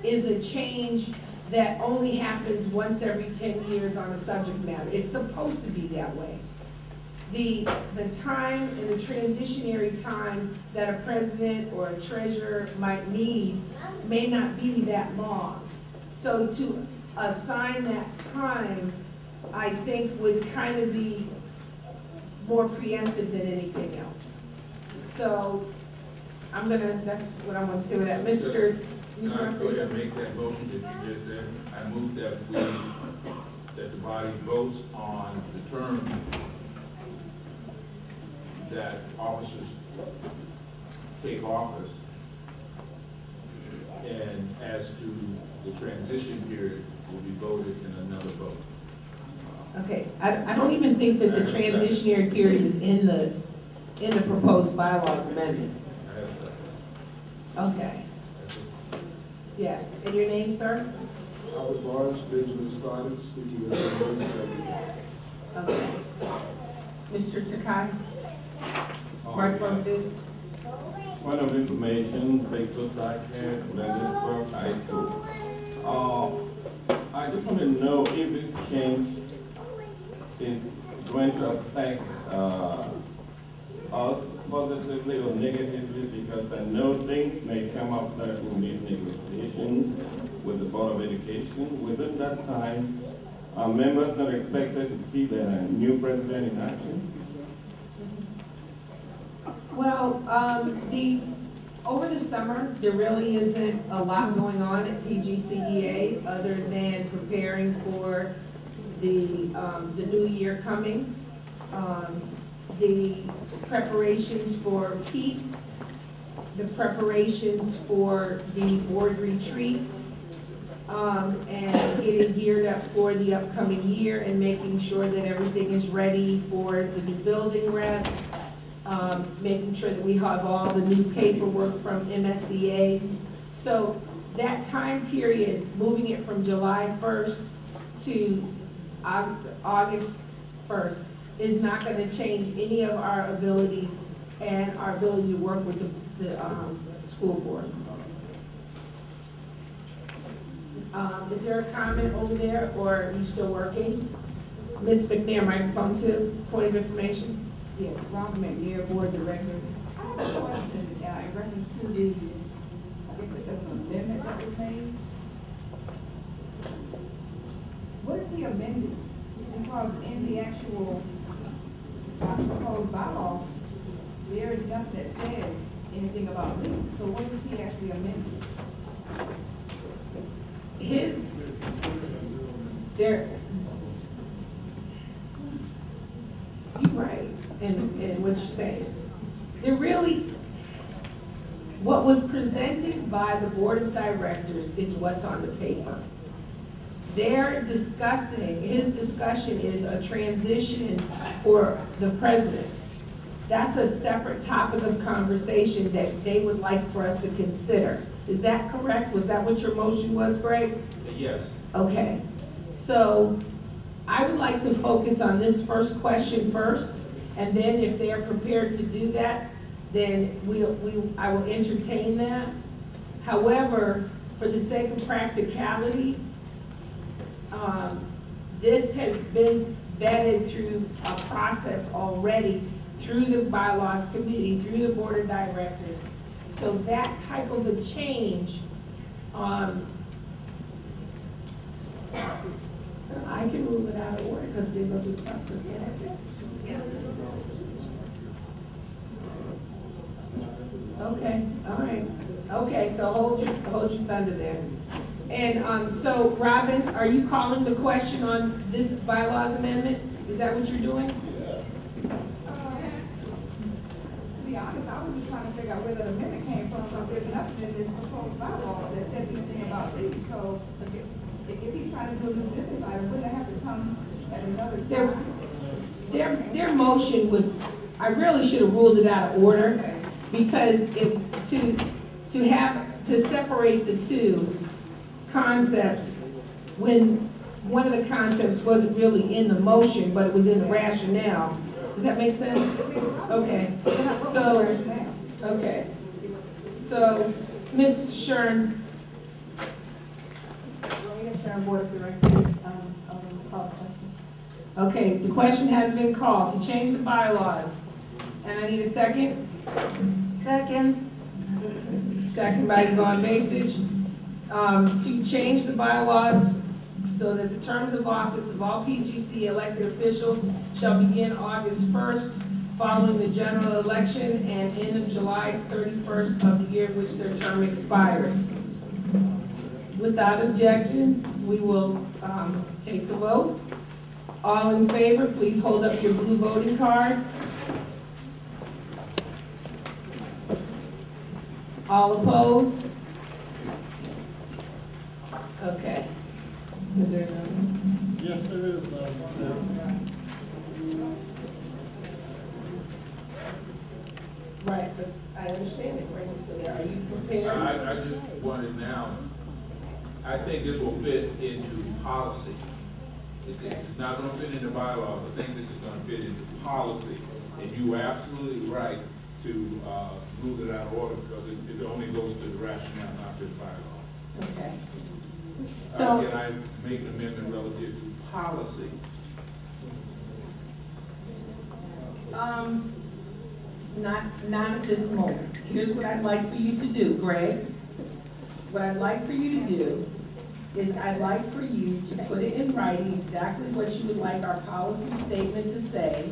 is a change that only happens once every 10 years on a subject matter. It's supposed to be that way. The time and the transitionary time that a president or a treasurer might need may not be that long. So to assign that time, I think would kind of be more preemptive than anything else. So that's what I want to say with that. Mr. Can I go ahead and make that motion that you just said? I move that that the body votes on the term that officers take office, and as to the transition period will be voted in another vote. Okay, I don't even think that the transitionary period is in the proposed bylaws amendment. Okay. Yes, and your name, sir? Howard Barnes, Benjamin Stoddard, speaking as a secretary. Okay. Mr. Takai? Microphone 2. Point of information, Facebook.com, Leonardsburg High School. I just want to know if this change is going to affect us positively or negatively, because I know things may come up that will need negotiations with the Board of Education. Within that time, are members not expected to see the new president in action? Well, over the summer, there really isn't a lot going on at PGCEA other than preparing for the new year coming. The preparations for PEAP, the preparations for the board retreat, and getting geared up for the upcoming year and making sure that everything is ready for the new building reps, making sure that we have all the new paperwork from MSCA. So that time period, moving it from July 1st to August 1st, is not going to change any of our ability and our ability to work with the school board. Is there a comment over there, or are you still working? Ms. McNair, microphone 2, point of information. Yes, Robert McNair, Board Director. I have a question in reference to the, I guess it was an amendment that was made. What is the amendment? Because in the actual proposed bylaw, there is nothing that says anything about leave. So what is he actually amending? You're right in what you're saying. What was presented by the Board of Directors is what's on the paper. His discussion is a transition for the president. That's a separate topic of conversation that they would like for us to consider. Is that correct? Was that what your motion was, Greg? Yes. Okay. So I would like to focus on this first question first, and then if they are prepared to do that, then I will entertain that. However, for the sake of practicality, this has been vetted through a process already through the bylaws committee, through the board of directors. So that type of a change, I can move it out of order because they go through the process. Okay, all right. Okay, so hold your thunder there. And so, Robin, are you calling the question on this bylaws amendment? Is that what you're doing? Yes. To be honest, I was just trying to figure out where the amendment came from, so there's nothing in this proposed bylaw that says anything about these. So if he's trying to do a new business item, wouldn't it have to come at another time? Their motion was, I really should have ruled it out of order, because to separate the two concepts when one of the concepts wasn't really in the motion, but it was in the rationale. Does that make sense? Okay. So, Ms. Shern. Okay, the question has been called to change the bylaws. And I need a second. Second. Second by Yvonne Basich. To change the bylaws so that the terms of office of all PGC elected officials shall begin August 1st, following the general election, and end of July 31st of the year in which their term expires. Without objection, we will take the vote. All in favor, please hold up your blue voting cards. All opposed? Okay. Is there another? Yes, there is, Madam. Right, but I understand it, right, Mr. There. Are you prepared? I just wanted now, I think this will fit into policy. It's not gonna fit into bylaws. I think this is gonna fit into policy. And you are absolutely right to rule it out of order, because it only goes to the rationale, not to the bylaw. Okay. So, Can I make an amendment relative to policy? not at this moment. Here's what I'd like for you to do, Greg. What I'd like for you to do is I'd like for you to put it in writing exactly what you would like our policy statement to say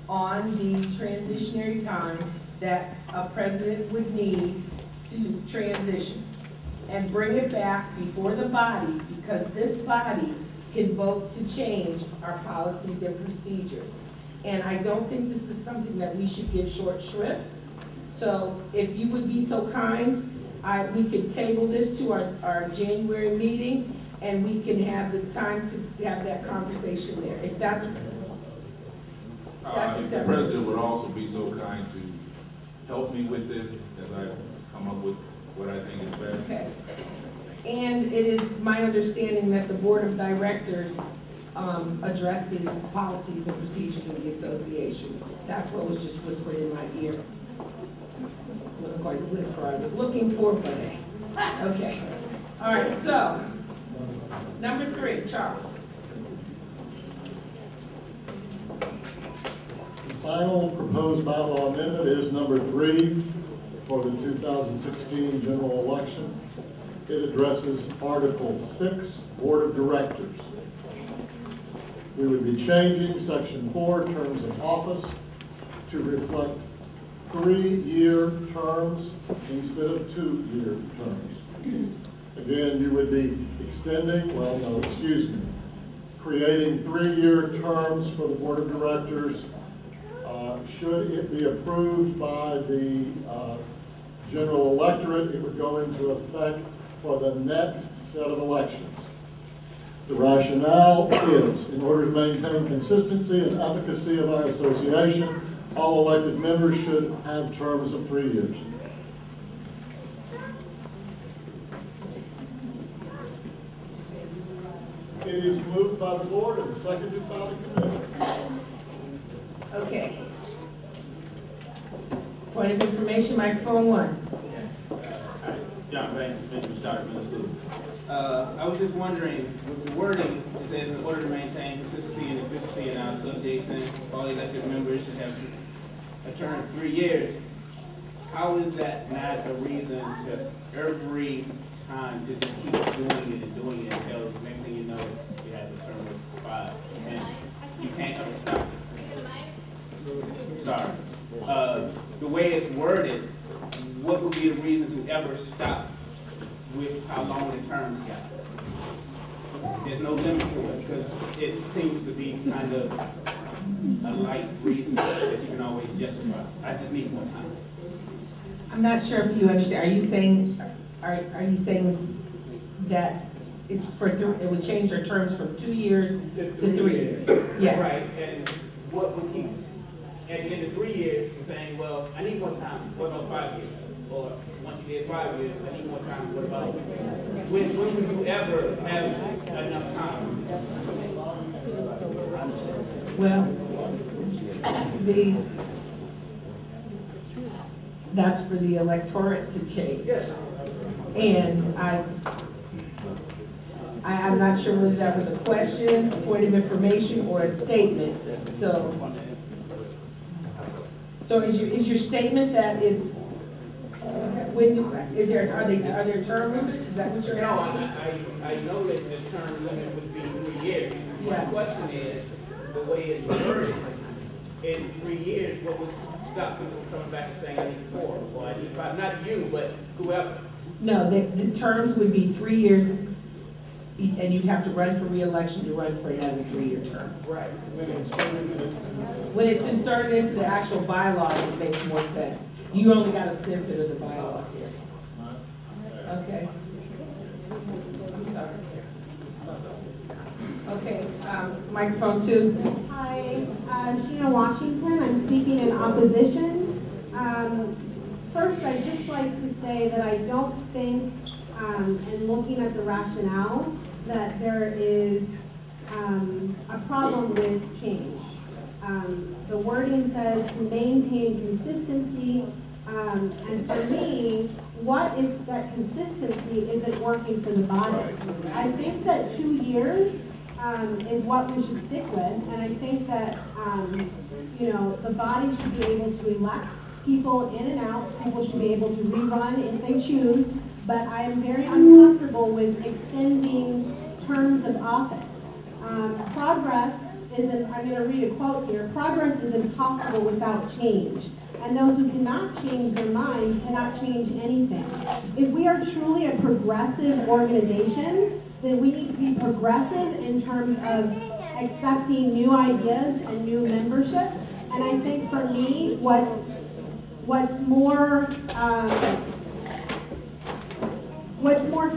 on the transitionary time that a president would need to transition. And bring it back before the body, because this body can vote to change our policies and procedures. And I don't think this is something that we should give short shrift. So if you would be so kind, we could table this to our January meeting, and we can have the time to have that conversation there, if that's The acceptable. president would also be so kind to help me with this as I come up with what I think is best. Okay. And it is my understanding that the board of directors addresses policies and procedures of the association. That's what was just whispered in my ear. It wasn't quite the whisper I was looking for, but hey. Okay. All right, so, number 3, Charles. The final proposed bylaw amendment is number 3 for the 2016 general election. It addresses Article 6, Board of Directors. We would be changing Section 4, Terms of Office, to reflect 3-year terms instead of 2-year terms. Again, you would be creating 3-year terms for the Board of Directors. Should it be approved by the general electorate, it would go into effect for the next set of elections. The rationale is, in order to maintain consistency and efficacy of our association, all elected members should have terms of 3 years. It It is moved by the board and seconded by the committee. Okay. Point of information, microphone 1. John Banks, Benjamin Stoddard Middle School. I was just wondering, with the wording, it says in order to maintain consistency and efficiency in our association, all elected members should have a term of 3 years. How is that not a reason to every time to just keep doing it until the next thing you know, you have a term of 5, and you can't ever stop it? Sorry. The way it's worded, what would be the reason to ever stop with how long the terms got? There's no limit to it, because it seems to be kind of a light reason that you can always justify. I just need more time. I'm not sure if you understand. Are you saying that it's for it would change their terms from 2 years to 3 years? Yes. Right, and what would keep, at the end of 3 years, you're saying, well, I need more time. What about 5 years? Or once you did 5 years, I need more time. What about when would you ever have enough time? Well, that's for the electorate to change. Yes. And I'm not sure whether that was a question, a point of information, or a statement. So is your statement that it's are there term limits? Is that what you're asking? No, I know that the term limit would be 3 years. My question is, the way it's worded, in 3 years, what would stop people from coming back and saying I need 4 or I need 5? Not you, but whoever. No, the terms would be 3 years, and you'd have to run for re-election to run for another 3-year term. Right. When it's inserted into the actual bylaws, it makes more sense. You only got a snippet of the bylaws here. Okay. I'm sorry. Okay, microphone 2. Hi, Sheena Washington. I'm speaking in opposition. First, I'd just like to say that I don't think, in looking at the rationale, that there is a problem with change. The wording says to maintain consistency, and for me, what if that consistency isn't working for the body? I think that 2 years is what we should stick with, and I think that the body should be able to elect people in and out. People should be able to rerun if they choose, but I am very uncomfortable with extending terms of office. Progress isn't, I'm going to read a quote here, progress is impossible without change. And those who cannot change their minds cannot change anything. If we are truly a progressive organization, then we need to be progressive in terms of accepting new ideas and new membership. And I think for me, what's more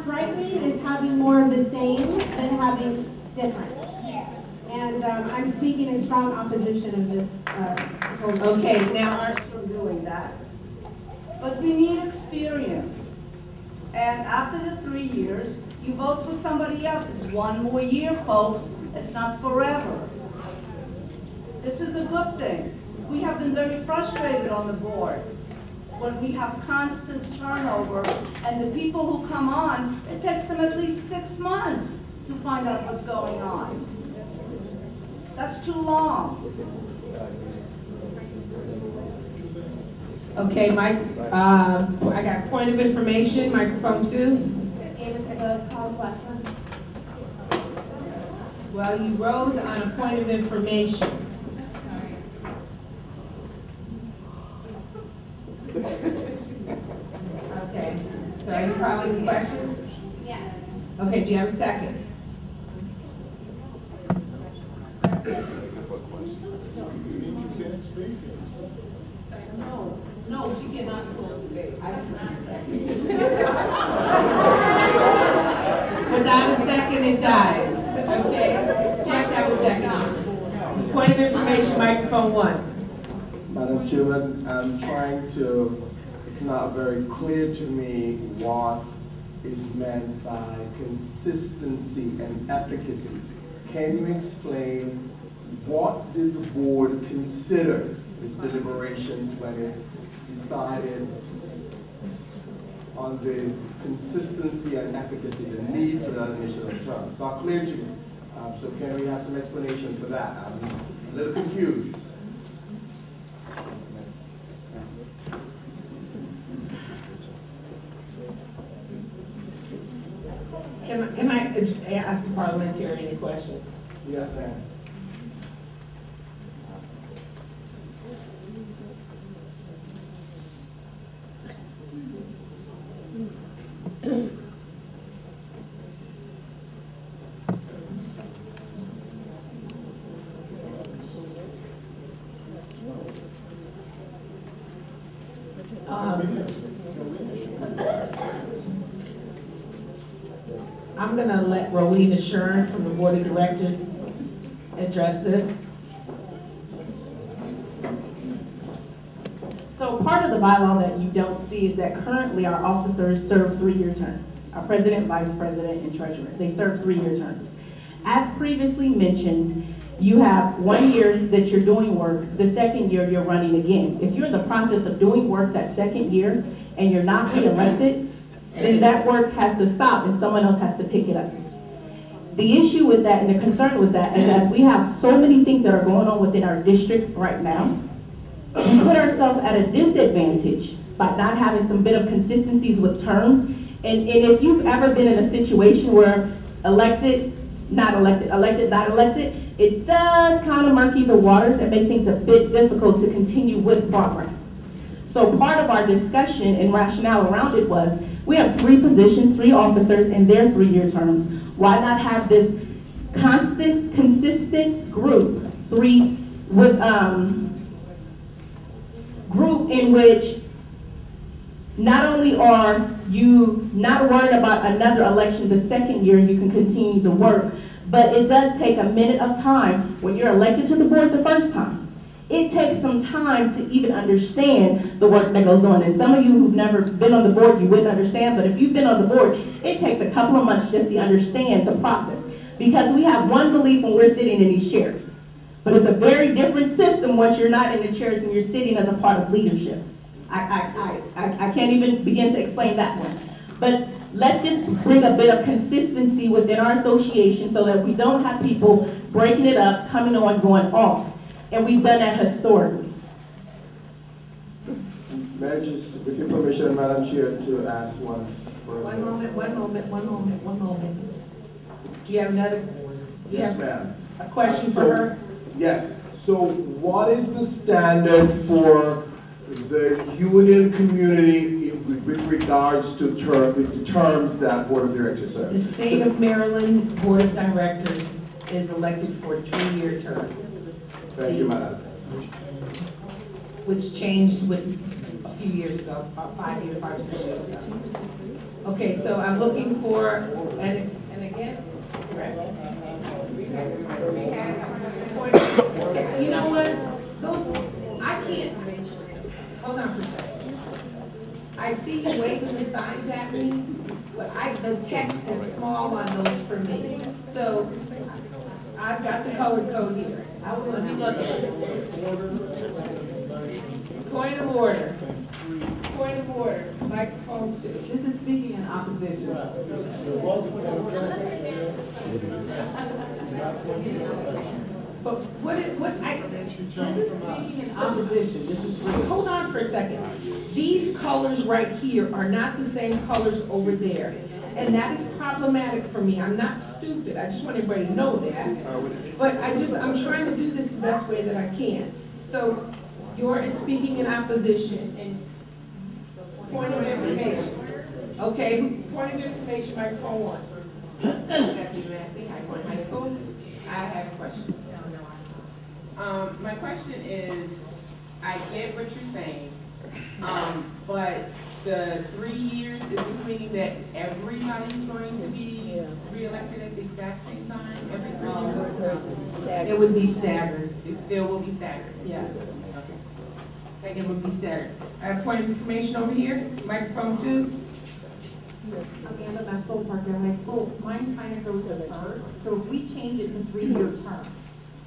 frightening is having more of the same than having different. And I'm speaking in strong opposition of this proposal. Okay, now from doing that. But we need experience. And after the 3 years, you vote for somebody else. It's 1 more year, folks. It's not forever. This is a good thing. We have been very frustrated on the board when we have constant turnover, and the people who come on, it takes them at least 6 months to find out what's going on. That's too long. Okay, Mike, I got point of information, microphone 2. Well, you rose on a point of information. Okay, so are you calling the question? Yeah. Okay, do you have a second? No, she cannot close the debate. Without a second, it dies. Okay, Jeff, have a second. Point of information, microphone 1. Madam Chairman, I'm trying to, it's not very clear to me what is meant by consistency and efficacy. Can you explain what did the board consider its deliberations when it decided on the consistency and efficacy, the need for that initial term? It's not clear to me. So can we have some explanation for that? I'm a little confused. Can I ask the parliamentarian a question? Yes, ma'am. I'm gonna let Rowena Shuren from the Board of Directors address this. So part of the bylaw that you don't see is that currently our officers serve 3-year terms. Our president, vice president, and treasurer, they serve 3-year terms. As previously mentioned, you have 1 year that you're doing work, the second year you're running again. If you're in the process of doing work that second year and you're not reelected, then that work has to stop and someone else has to pick it up. The issue with that and the concern with that is as we have so many things that are going on within our district right now, we put ourselves at a disadvantage by not having some bit of consistencies with terms. And if you've ever been in a situation where elected, not elected, elected, not elected, it does kind of murky the waters and make things a bit difficult to continue with progress. So part of our discussion and rationale around it was, we have 3 positions, 3 officers, and their 3-year terms. Why not have this constant, consistent group, 3 with group in which not only are you not worried about another election the second year, you can continue the work, but it does take a minute of time when you're elected to the board the first time. It takes some time to even understand the work that goes on. And some of you who've never been on the board, you wouldn't understand, but if you've been on the board, it takes a couple of months just to understand the process. Because we have one belief when we're sitting in these chairs. But it's a very different system once you're not in the chairs and you're sitting as a part of leadership. I can't even begin to explain that one. But let's just bring a bit of consistency within our association so that we don't have people breaking it up, coming on, going off. And we've done that historically. May I just, with your permission, Madam Chair, to ask one? One moment. Do you have another? Yes, ma'am. A question for her? Yes. So what is the standard for the union community with regards to terms that Board of Directors serve? The State of Maryland Board of Directors is elected for 3-year terms. Thank you, Madam. Which changed with a few years ago, about 5 or 6 years ago. Okay, so I'm looking for an against. You know what? Those, I can't. Hold on for a second. I see you waving the signs at me, but the text is small on those for me. So I've got the colored code here. Let me look. Point of order. Point of order. Microphone 2. This is speaking in opposition. But this is speaking in opposition. This is hold on for a second. These colors right here are not the same colors over there. And that is problematic for me. I'm not stupid. I just want everybody to know that. But I'm trying to do this the best way that I can. So you're speaking in opposition. And point of information. Okay, point of information, microphone 1. Deputy Massey, High Point High School. I have a question. My question is, I get what you're saying, but the 3 years, is this meaning that everybody's going to be reelected at the exact same time, every 3 years? It would be staggered. It still will be staggered? Yes. Okay. It would be staggered. I have point of information over here, microphone 2. Amanda Messel, Parkdale High School. Mine kind of goes to terms. So if we change it to 3-year terms,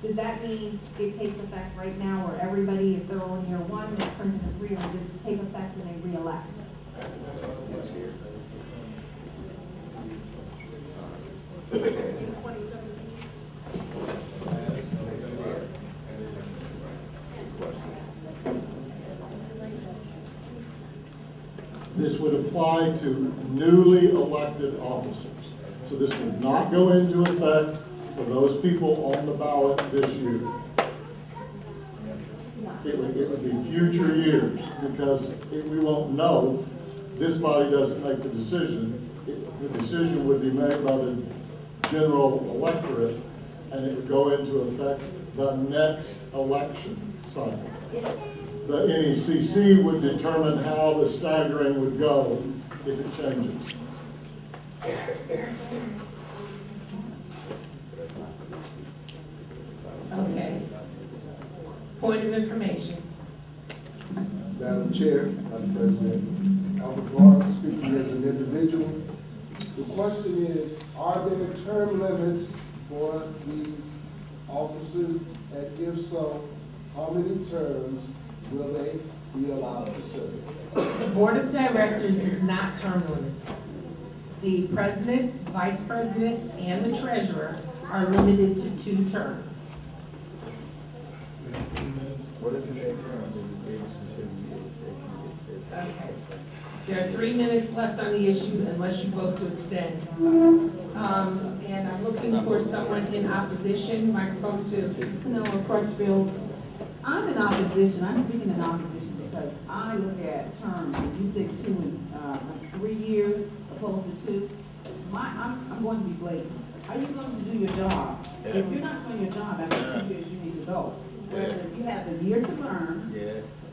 does that mean it takes effect right now, or everybody, if they're on year 1, it turns into 3, or does it take effect when they re-elect? This would apply to newly elected officers. So this would not go into effect for those people on the ballot this year. It would be future years, because we won't know. This body doesn't make the decision. The decision would be made by the general electorate, and it would go into effect the next election cycle. The NECC would determine how the staggering would go if it changes. Okay. Point of information. Madam Chair, Madam President, Albert Clark, speaking as an individual. The question is, are there term limits for these officers? And if so, how many terms will they be allowed to serve? The Board of Directors is not term limited. The President, Vice President, and the Treasurer are limited to 2 terms. Okay. There are 3 minutes left on the issue unless you vote to extend. And I'm looking for someone in opposition. Microphone 2. Fenella Crutchfield. I'm in opposition. I'm speaking in opposition because I look at terms. You said 2 and 3 years opposed to 2. I'm going to be blatant. Are you going to do your job? If you're not doing your job after 2 years, you need to go. Whereas if you have a year to learn,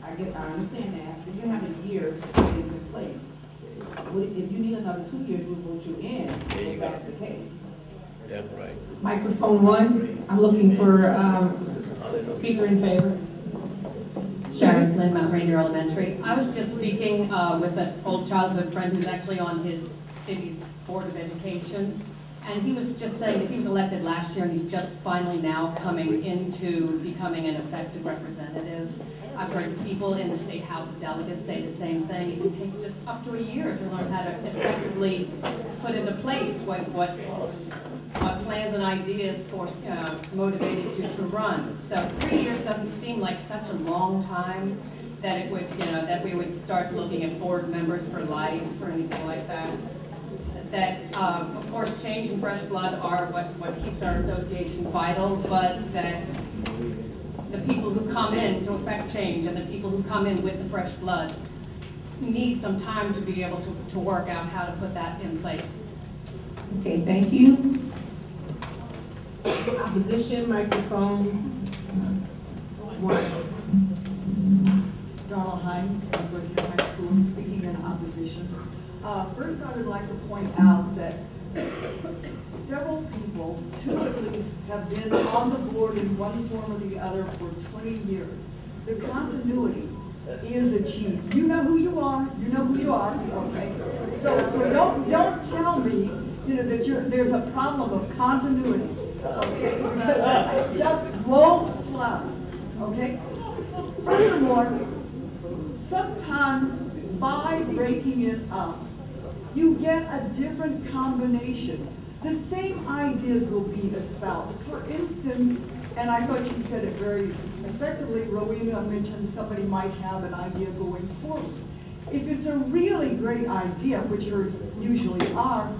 I understand that. If you have a year to get in place, if you need another 2 years, we'll vote you in if that's the case. That's right. Microphone 1. I'm looking for speaker in favor. Sharon Flynn, Mount Rainier Elementary. I was just speaking with an old childhood friend who's actually on his city's Board of Education. And he was just saying that he was elected last year and he's just finally now coming into becoming an effective representative. I've heard people in the State House of Delegates say the same thing. It can take just up to a year to learn how to effectively put into place what plans and ideas for motivated you to run. So 3 years doesn't seem like such a long time that it would, that we would start looking at board members for life or anything like that. That, of course, change and fresh blood are what keeps our association vital, but that the people who come in to effect change and the people who come in with the fresh blood need some time to be able to work out how to put that in place. Okay, thank you. Opposition, microphone 1. Donald Hines, University High School, speaking in opposition. First, I would like to point out that several people, 2 at least, have been on the board in one form or the other for 20 years. The continuity is achieved. You know who you are. You know who you are. Okay. So don't tell me that there's a problem of continuity. Okay. Because it just won't fly. Okay. Furthermore, sometimes by breaking it up, you get a different combination. The same ideas will be espoused. For instance, and I thought you said it very effectively, Rowena mentioned somebody might have an idea going forward. If it's a really great idea, which yours usually are,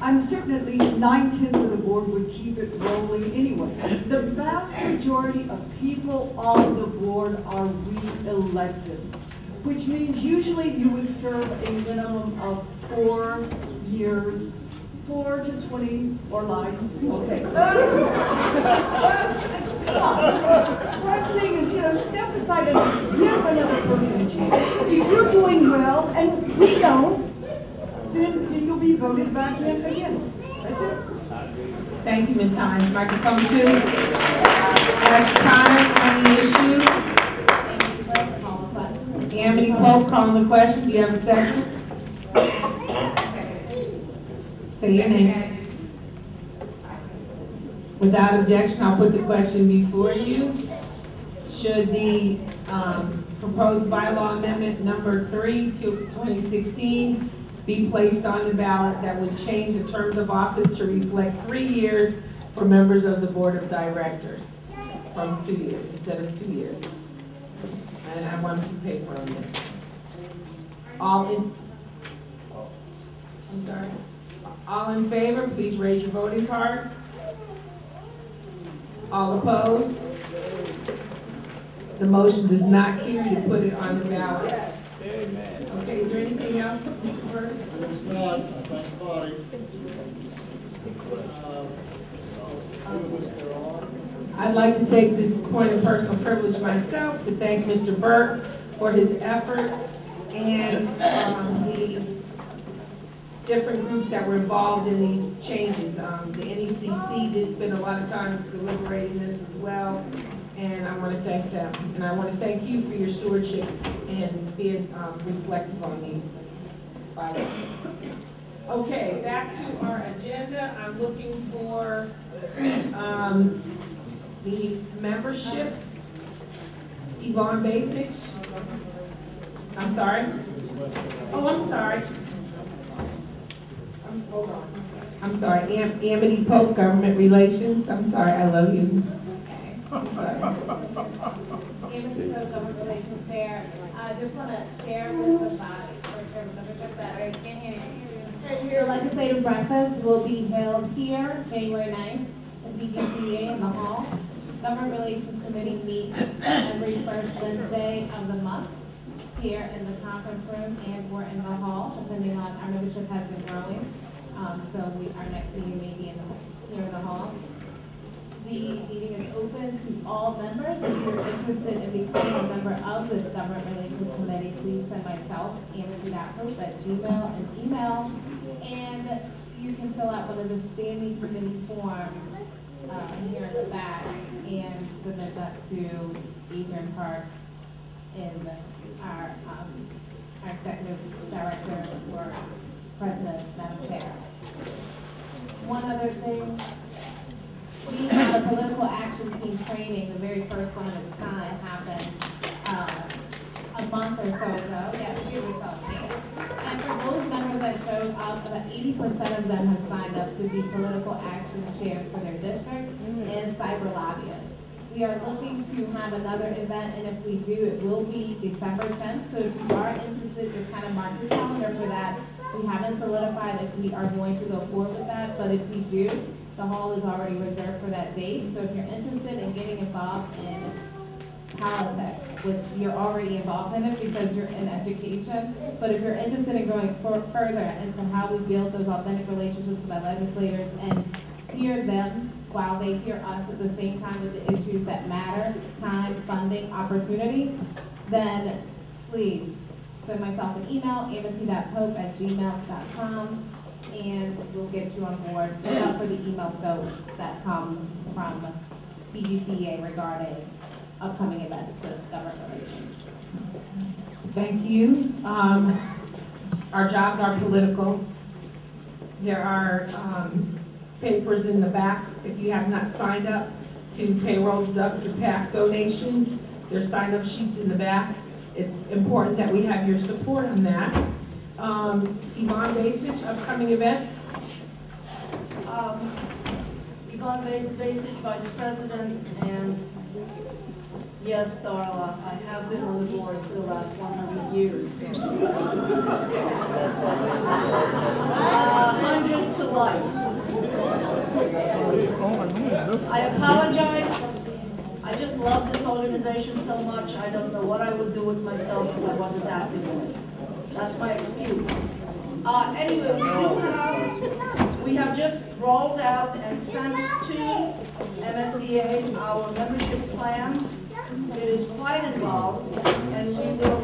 I'm certain at least 9/10 of the board would keep it rolling anyway. The vast majority of people on the board are re-elected, which means usually you would serve a minimum of 4 years, 4 to 20 or life. Okay. What I'm saying is, step aside and give another person a chance. If you're doing well and we don't, then you'll be voted back in again. That's it. Thank you, Ms. Hines. Microphone 2. That's time on the issue. Amity Pope calling the question. Do you have a second? Say your name. Without objection, I'll put the question before you. Should the proposed bylaw amendment number 3 to 2016 be placed on the ballot that would change the terms of office to reflect 3 years for members of the Board of Directors from 2 years instead of 2 years? And I want some paper on this. All in favor, please raise your voting cards. All opposed? The motion does not carry to put it on the ballot. Okay, is there anything else, Mr. Burke? I'd like to take this point of personal privilege myself to thank Mr. Burke for his efforts and the different groups that were involved in these changes. The NECC did spend a lot of time deliberating this as well, and I want to thank them. And I want to thank you for your stewardship and being reflective on these bylaws. Okay, back to our agenda. I'm looking for the membership. Yvonne Basich. I'm sorry. Oh, I'm sorry. Hold on. I'm sorry. Amity Pope, Government Relations. I'm sorry. I love you. I'm sorry. Amity Pope, Government Relations Chair. I just want to share with the body the legislative breakfast will be held here January 9th at BGCA in the hall. Government Relations Committee meets every first Wednesday of the month here in the conference room and we're in the hall, depending on our membership has been growing. So our next meeting may be here in the hall. The meeting is open to all members. If you're interested in becoming a member of the Government Relations Committee, please send myself, amity.pope at Gmail, an email, and you can fill out one of the standing committee forms here in the back and submit that to Adrian Parks in our executive director or president, Madam Chair. One other thing, we had a political action team training, the very first one of its kind happened a month or so ago. Yes, we were talking. And for those members that showed up, about 80% of them have signed up to be political action chairs for their district and cyber lobbyists. We are looking to have another event, and if we do, it will be December 10th. So if you are interested, just kind of mark your calendar for that. We haven't solidified if we are going to go forward with that, but if we do, the hall is already reserved for that date. So if you're interested in getting involved in politics, which you're already involved in it because you're in education, but if you're interested in going further into how we build those authentic relationships with our legislators and hear them while they hear us at the same time with the issues that matter, time, funding, opportunity, then please send myself an email, amity.pope@gmail.com, and we'll get you on board. Look out for the emails that come from BGCA regarding upcoming events with government relations. Thank you. Our jobs are political. There are papers in the back if you have not signed up to payroll deduct your PAC donations. There's sign-up sheets in the back. It's important that we have your support on that. Yvonne Basich, upcoming events. Yvonne Basich, Vice President, and yes, Darla, I have been on the board for the last 100 years. 100 to life. I apologize. I just love this organization so much, I don't know what I would do with myself if I wasn't active in it. That's my excuse. Anyway, we have just rolled out and sent to MSEA our membership plan. It is quite involved, and we will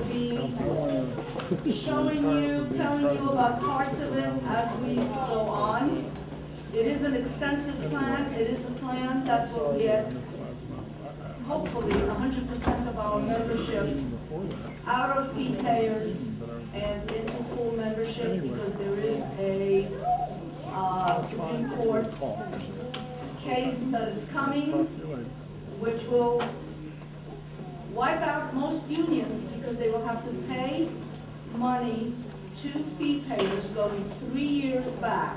be showing you, telling you about parts of it as we go on. It is an extensive plan. It is a plan that will get hopefully 100% of our membership out of fee payers and into full membership, because there is a case that is coming, which will wipe out most unions because they will have to pay money to fee payers going 3 years back.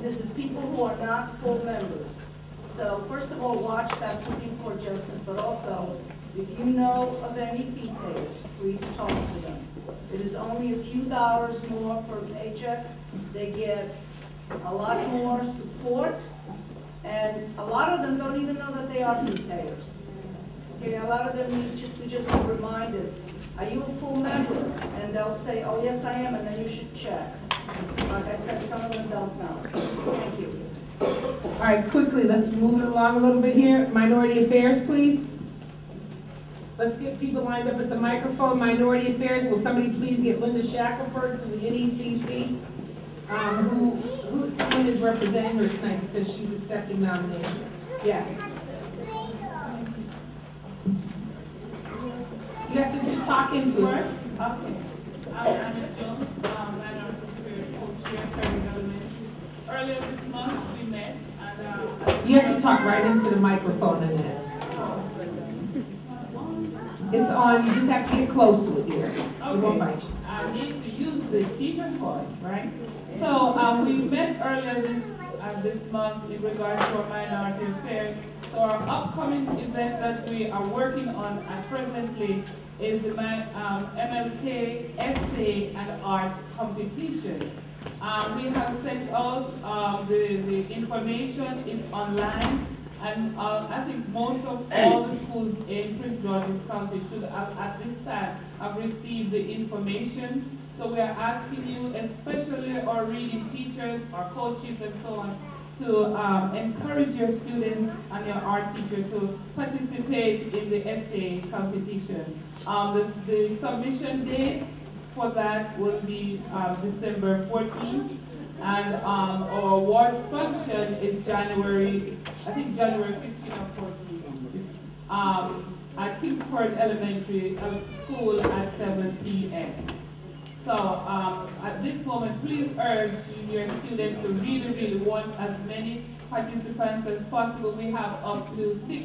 This is people who are not full members. So first of all, watch that Supreme Court justice, but also, if you know of any fee payers, please talk to them. It is only a few dollars more per paycheck. They get a lot more support, and a lot of them don't even know that they are fee payers. Okay, a lot of them need to just be reminded, are you a full member? And they'll say, oh yes I am, and then you should check. Like I said, some of them don't know. Thank you. All right, quickly, let's move it along a little bit here. Minority Affairs, please. Let's get people lined up at the microphone. Minority Affairs, will somebody please get Linda Shackelford from the NECC? Someone is representing her tonight because she's accepting nominations. Yes. You have to just talk into it. Okay. I'm Anna Jones, Minority Affairs Co-Chair, Perry Elementary. Earlier this month, we met, and you have to talk right into the microphone in there. It's on, you just have to get close to it here. Okay. It won't bite you. I need to use the teacher's voice, right? So we met earlier this month in regards to our Minority Affairs. So our upcoming event that we are working on presently is the MLK Essay and Art Competition. We have sent out the information. It's online, and I think most of all the schools in Prince George's County should have, at this time, have received the information. So we are asking you, especially our reading teachers, our coaches, and so on, to encourage your students and your art teacher to participate in the essay competition. The submission date for that will be December 14th, and our awards function is January 15th or 14th, at Kingsford Elementary School at 7 p.m. So at this moment, please urge your students to really want as many participants as possible. We have up to 6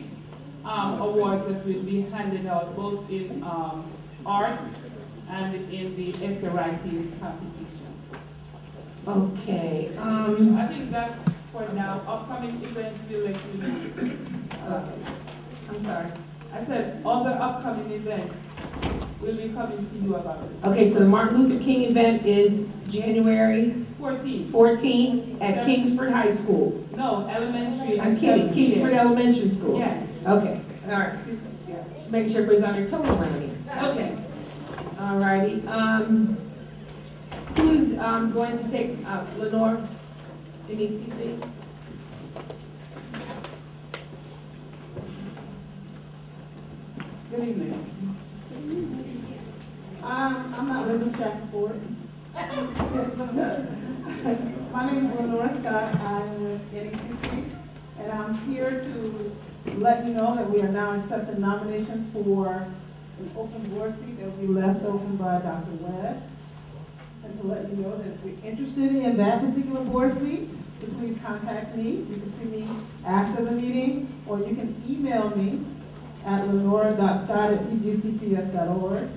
awards that will be handed out, both in art and in the essay writing competition. Okay. I think that's for now. Upcoming events will let you know. I'm sorry. I said other upcoming events will be coming to you about it. Okay, so the Martin Luther King event is January 14th at Kingsford High School. No, elementary. I'm kidding, Kingsford Elementary School. Yes. Okay, all right. Just make sure everybody's on their toes around here. Okay. All righty. Who's going to take Lenore, NECC? Good evening. I'm not Linda Shackelford. My name is Lenore Scott. I'm with NECC, and I'm here to let you know that we are now accepting nominations for an open board seat that will be left open by Dr. Webb. And to let you know that if you're interested in that particular board seat, so please contact me. You can see me after the meeting, or you can email me at lenore.scott@pgcps.org.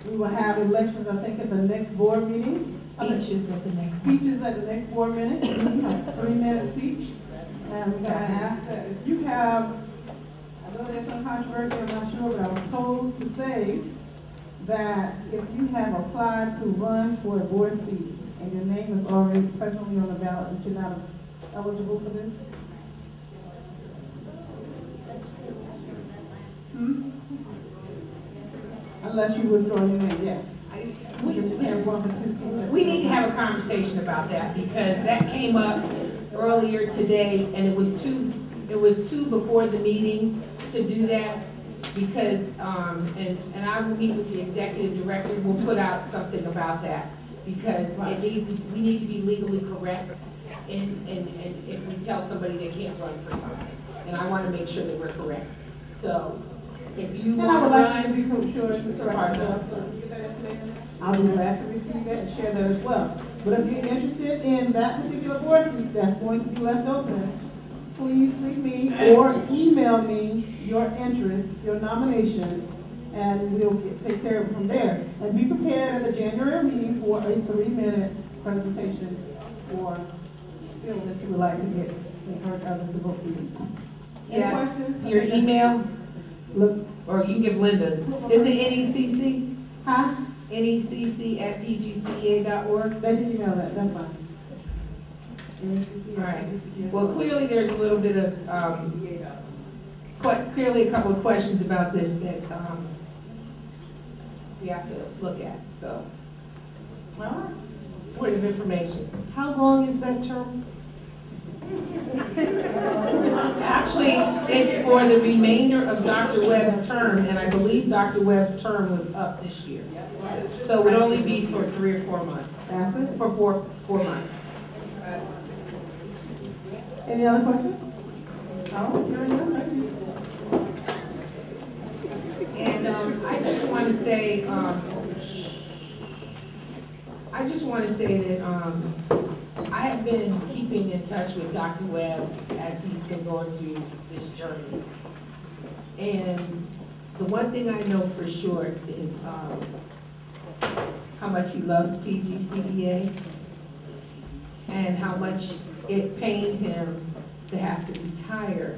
We will have elections, I think, at the next board meeting. Speeches at the next board meeting. 3 minutes each. And we're going to ask that if you have, I know there's some controversy, I'm not sure, but I was told to say that if you have applied to run for a board seat and your name is already presently on the ballot, that you're not eligible for this. Unless you withdraw your name, yeah. We need to have a conversation about that because that came up earlier today, and it was two before the meeting to do that because and I will meet with the executive director. We'll put out something about that because we need to be legally correct and if we tell somebody they can't run for something, and I want to make sure that we're correct. So if you want to run, I'll be glad to receive that and share that as well. But if you're interested in that particular board seat that's going to be left open, please see me or email me your interest, your nomination, and we'll take care of it from there. And be prepared at the January meeting for a 3-minute presentation for skills that you would like to get and encourage others to vote for you. Any Yes, questions? your email, Look, or you can give Linda's. Is it NECC? Huh? NECC@pgcea.org? They can email that, that's fine. All right. Well, clearly there's a little bit of, clearly a couple of questions about this that we have to look at, so. All right. Point of information. How long is that term? Actually, it's for the remainder of Dr. Webb's term, and I believe Dr. Webb's term was up this year. So it would only be for 3 or 4 months. That's it? For four months. Any other questions? Oh, hearing none, thank you. And I just want to say, that I have been keeping in touch with Dr. Webb as he's been going through this journey. And the one thing I know for sure is how much he loves PGCEA and how much it pained him to have to retire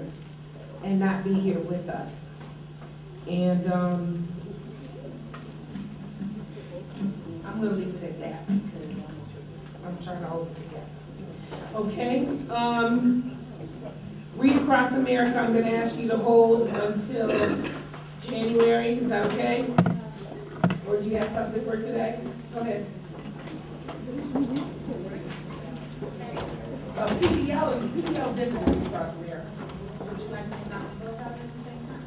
and not be here with us. And I'm going to leave it at that because I'm trying to hold it together. Okay. Read Across America, I'm going to ask you to hold until January. Is that okay? Or do you have something for today? Go ahead. PDL didn't Read Across America. Would you like to not vote on it at the same time?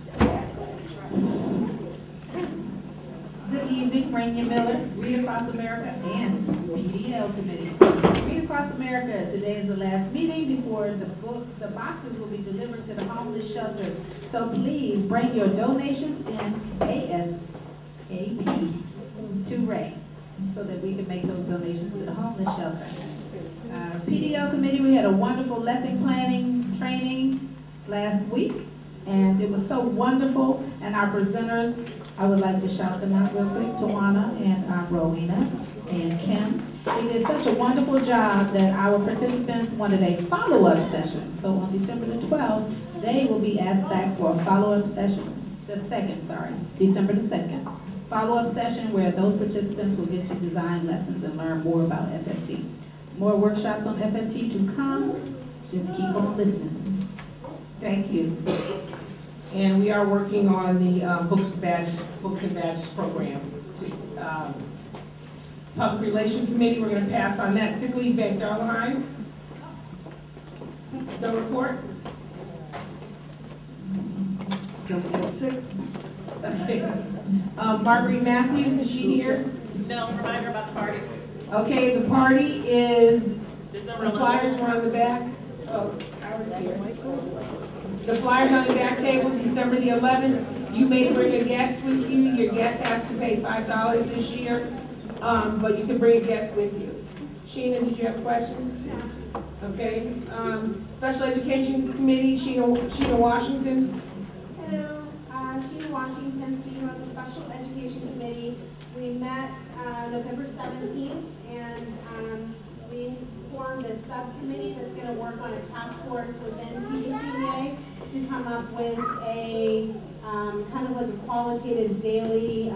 Good evening, Rania Miller, Read Across America and PDL Committee. Read Across America, today is the last meeting before the boxes will be delivered to the homeless shelters. So please bring your donations in ASAP to Ray so that we can make those donations to the homeless shelter. PDL Committee, we had a wonderful lesson planning training last week, and it was so wonderful. And our presenters, I would like to shout them out real quick, Tawana and Rowena and Kim. We did such a wonderful job that our participants wanted a follow-up session. So on December the 12th, they will be asked back for a follow-up session, December the 2nd. Follow-up session where those participants will get to design lessons and learn more about FFT. More workshops on FFT to come. Just keep on listening. Thank you. And we are working on the Books and Badges program. Public Relations Committee, we're going to pass on that. Sick leave bank, Darla Hines. No report? Don't get sick. Okay. Marguerite Matthews, is she here? No, reminder about the party. Okay, the party is, the flyers were on the back. Oh, Howard's here. The flyers on the back table, December the 11th. You may bring a guest with you. Your guest has to pay $5 this year, but you can bring a guest with you. Sheena, did you have a question? Okay. Special Education Committee, Sheena Hello, Washington. Sheena Washington, speaking of the Special Education Committee. We met November 17th, and we formed a subcommittee that's going to work on a task force within PGCEA to come up with a kind of like a qualitative daily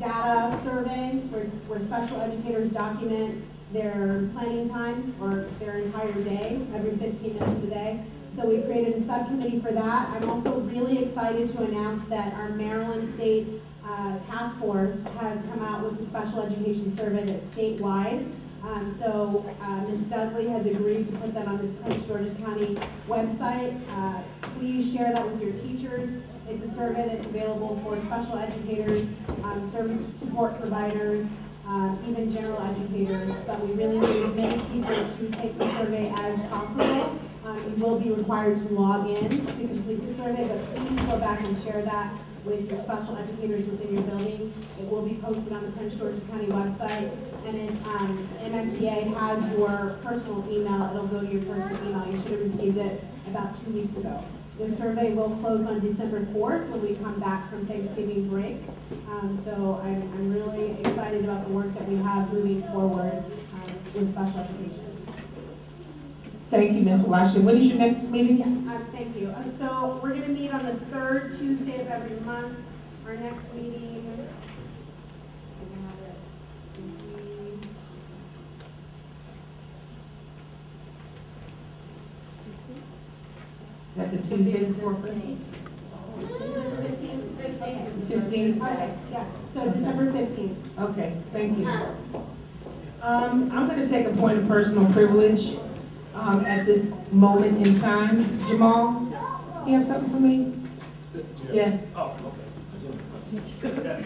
data survey where special educators document their planning time or their entire day, every 15 minutes a day. So we created a subcommittee for that. I'm also really excited to announce that our Maryland State Task Force has come out with a special education survey that's statewide. So Ms. Dudley has agreed to put that on the Prince George's County website. Please share that with your teachers. It's a survey that's available for special educators, service support providers, even general educators. But we really need as many people to take the survey as possible. You will be required to log in to complete the survey, but please go back and share that with your special educators within your building. It will be posted on the Prince George's County website. And then MSBA has your personal email. It'll go to your personal email. You should have received it about 2 weeks ago. The survey will close on December 4th when we come back from Thanksgiving break. So I'm really excited about the work that we have moving forward with special education. Thank you, Ms. Washington. When is your next meeting? Thank you. So we're going to meet on the 3rd Tuesday of every month. Our next meeting. Is that the Tuesday before Christmas? 15th? Okay, yeah, so December 15th. Okay, thank you. I'm going to take a point of personal privilege at this moment in time. Jamal, you have something for me? Yes. Oh, okay.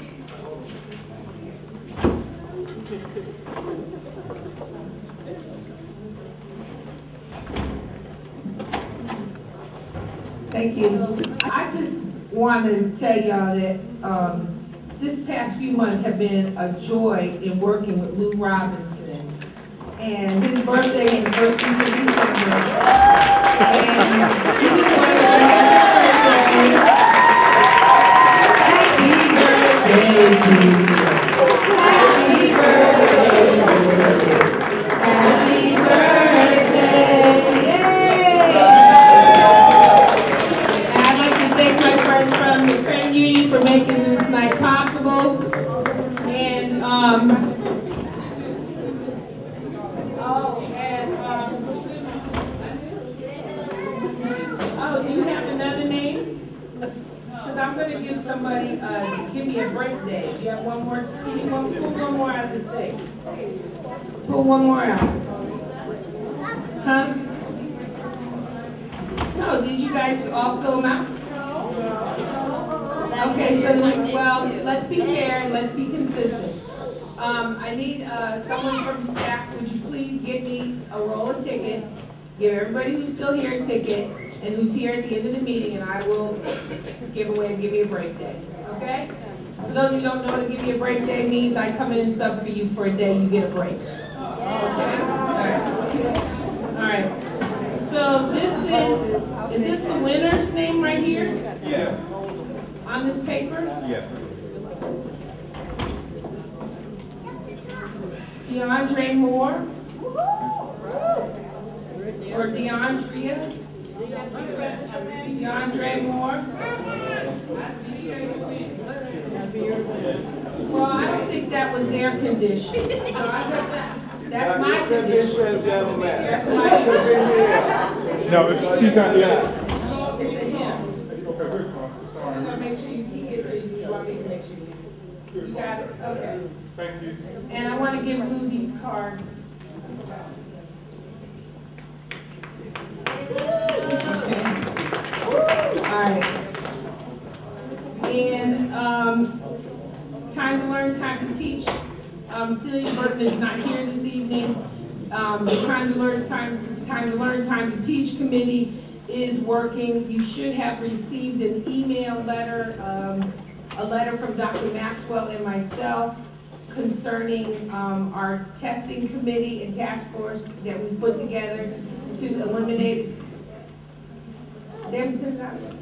Thank you. I just want to tell y'all that this past few months have been a joy in working with Lou Robinson. And his birthday is the first week of December. And he just wanted to happy birthday to you. Happy birthday. Happy birthday. From the credit union for making this night possible. And do you have another name? Because I'm going to give somebody, give me a birthday. Do you have one more? Give me one, pull one more out of the thing. Pull one more out. Huh? No, did you guys all fill them out? Okay, so well, let's be fair and let's be consistent. I need someone from staff, would you please give me a roll of tickets, give everybody who's still here a ticket, and who's here at the end of the meeting, and I will give away and give you a break day, okay? For those of you who don't know what a give you a break day means, I come in and sub for you for a day, you get a break. Okay? All right. So is this the winner's name right here? Yes. On this paper? Yes. DeAndre Moore? Or DeAndrea? DeAndre Moore? Well, I don't think that was their condition. So that's my condition. That's my condition. No, she's not here. It's a him. Okay, I'm gonna make sure he gets it. You want me to make sure he gets it? You got it? Okay. Thank you. And I want to give Lou these cards. Okay. All right. And time to learn, time to teach. Celia Burton is not here this evening. The time to learn, time to teach committee is working. You should have received an email letter, a letter from Dr. Maxwell and myself concerning our testing committee and task force that we put together to eliminate. They haven't sent it out yet?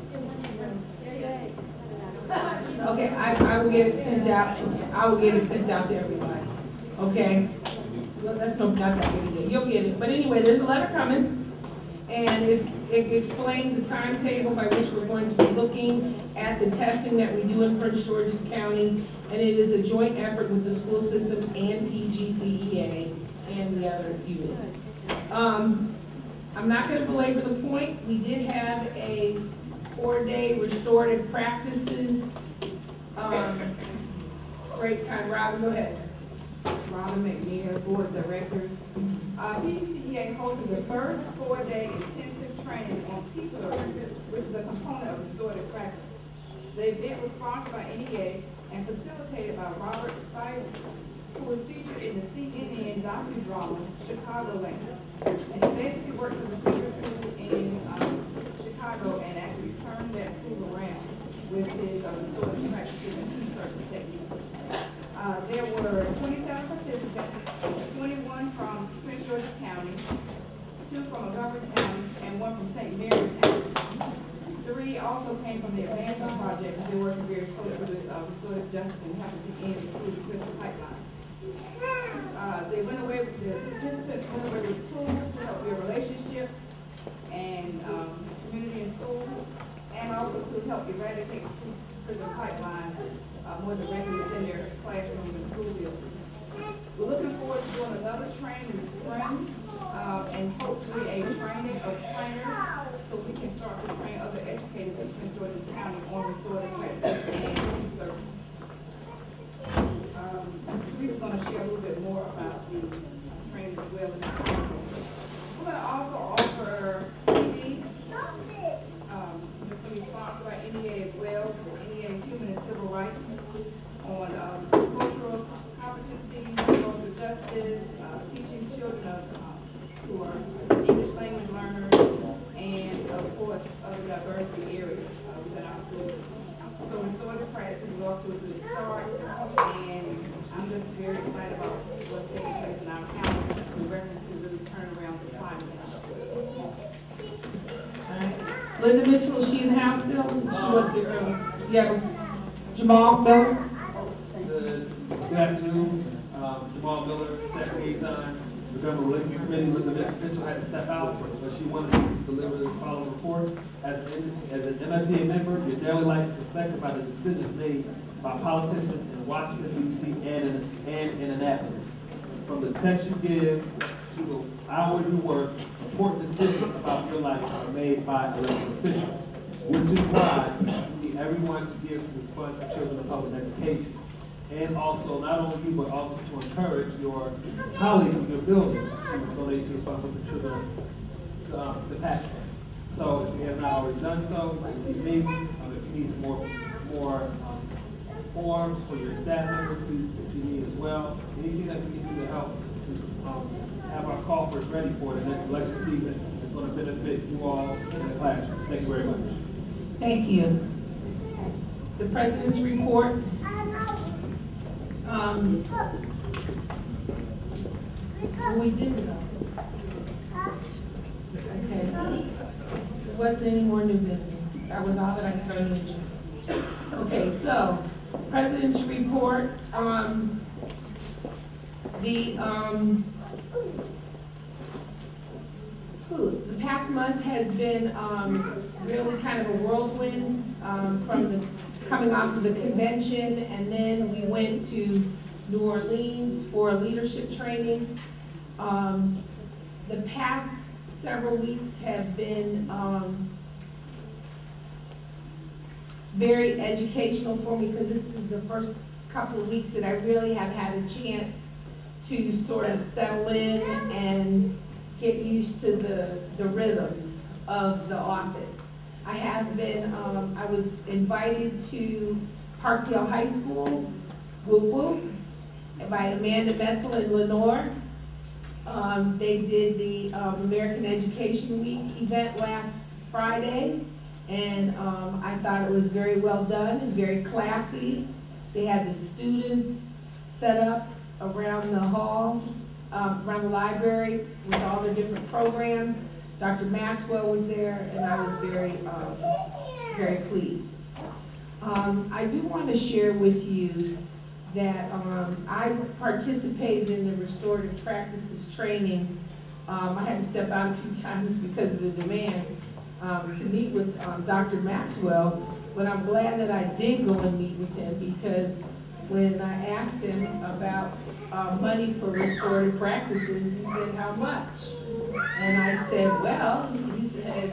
Okay, I will get it sent out. I will get it sent out to everybody. Okay. Well, that's not that big a deal. You'll get it. But anyway, there's a letter coming, and it explains the timetable by which we're going to be looking at the testing that we do in Prince George's County, and it is a joint effort with the school system and PGCEA and the other units. I'm not going to belabor the point. We did have a 4-day restorative practices break time. Robin, go ahead. Robin McNeil, Board of Directors. PGCEA hosted the first 4-day intensive training on PSER, which is a component of restorative practices. The event was sponsored by NEA and facilitated by Robert Spice, who was featured in the CNN docudrama Chicagoland. And he basically worked with the Speaker School in Chicago and actually turned that school around with his restorative County, 2 from Montgomery County, and 1 from St. Mary's County. 3 also came from the Advancement Project, and they're working very closely with restorative justice and helping to end the school prison pipeline. The participants went away with tools to help build relationships and community in schools, and also to help eradicate prison pipeline more directly within their classroom and school buildings. We're looking forward to doing another training in the spring, and hopefully a training of trainers, so we can start to train other educators in Prince George's County on restorative practice and research. Teresa's going to share a little bit more about the training as well. We're going to also offer PD. It's going to be sponsored by NEA as well, the NEA Human and Civil Rights, on cultural competency, social justice, teaching children who are English language learners, and of course other diversity areas within our schools. So restorative practice is off to a good start, and I'm just very excited about what's taking place in our county in reference to really turn around the climate in our schools. All right. Linda Mitchell, is she in the house still? She was here earlier. Yeah, Jamal Miller. Good afternoon, Jamal Miller, Staff Liaison, the Government Relations Committee. Linda Mitchell had to step out, but she wanted to deliver the following report. As an MSCA member, your daily life is affected by the decisions made by politicians in Washington, D.C. and in Annapolis. From the text you give to the hours you work, important decisions about your life are made by elected officials, which is why we need everyone to give to the fund for children of public education. And also, not only you, but also to encourage your colleagues in your building to donate to the fund for the children, the passion. So if you have not already done so, you see me. If you need more forms for your staff members, please see me as well. Anything that we can do to help to have our coffers ready for the next election season is going to benefit you all in the classroom. Thank you very much. Thank you. The President's report. We did though. Okay. There wasn't any more new business. That was all that I could on the agenda. Okay, so President's report. The past month has been really kind of a whirlwind from coming off of the convention, and then we went to New Orleans for leadership training. The past several weeks have been very educational for me, because this is the first couple of weeks that I really have had a chance to sort of settle in and get used to the rhythms of the office. I have been, I was invited to Parkdale High School, Whoop Whoop, by Amanda Betzel and Lenore. They did the American Education Week event last Friday, and I thought it was very well done and very classy. They had the students set up around the hall, around the library with all their different programs. Dr. Maxwell was there, and I was very pleased. I do want to share with you that I participated in the restorative practices training. I had to step out a few times because of the demands to meet with Dr. Maxwell, but I'm glad that I did go and meet with him, because when I asked him about money for restorative practices, he said, how much? And I said, well, he said,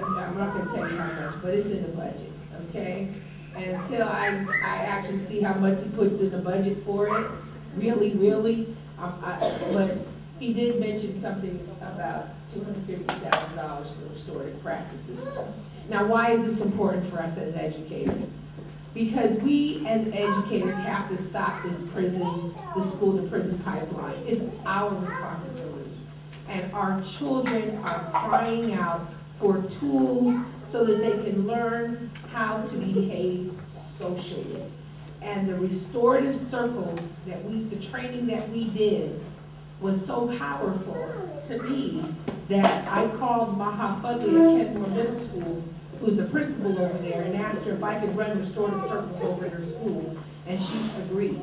I'm not going to tell you how much, but it's in the budget, okay? And until I actually see how much he puts in the budget for it, really, but he did mention something about $250,000 for restorative practices. Now, why is this important for us as educators? Because we as educators have to stop this the school to prison pipeline. It's our responsibility. And our children are crying out for tools so that they can learn how to behave socially. And the restorative circles the training that we did was so powerful to me that I called Maha Fudley at Kenmore Middle School, who's the principal over there, and asked her if I could run restorative circles over at her school, and she agreed.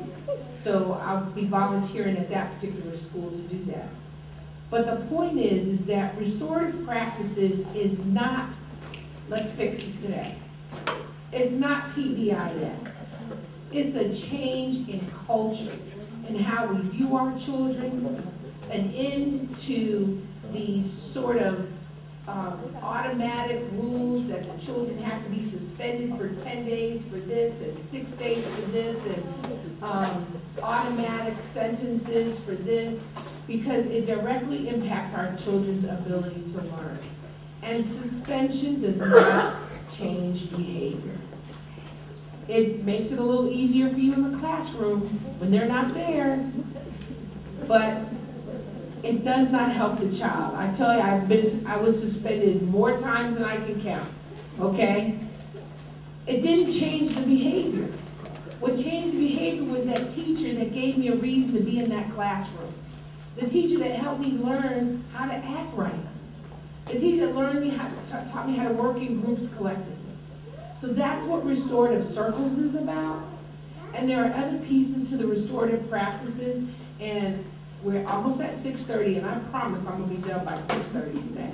So I'll be volunteering at that particular school to do that. But the point is that restorative practices is not, let's fix this today. It's not PBIS. It's a change in culture and how we view our children, an end to these sort of automatic rules that the children have to be suspended for 10 days for this and 6 days for this and automatic sentences for this, because it directly impacts our children's ability to learn. And suspension does not change behavior. It makes it a little easier for you in the classroom when they're not there, but it does not help the child. I tell you, I was suspended more times than I can count, okay? It didn't change the behavior. What changed the behavior was that teacher that gave me a reason to be in that classroom. The teacher that helped me learn how to act right. The teacher that taught me how to work in groups collectively. So that's what restorative circles is about. And there are other pieces to the restorative practices, and we're almost at 6:30, and I promise I'm gonna be done by 6:30 today,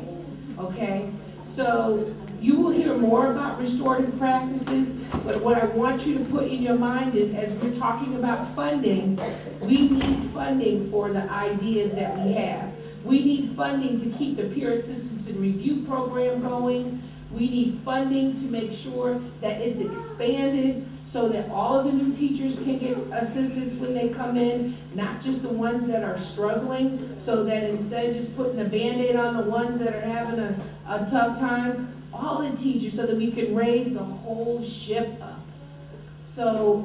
okay? So you will hear more about restorative practices, but what I want you to put in your mind is, as we're talking about funding, we need funding for the ideas that we have. We need funding to keep the peer assistance and review program going. We need funding to make sure that it's expanded so that all of the new teachers can get assistance when they come in, not just the ones that are struggling, so that instead of just putting a Band-Aid on the ones that are having a tough time, all the teachers, so that we can raise the whole ship up. So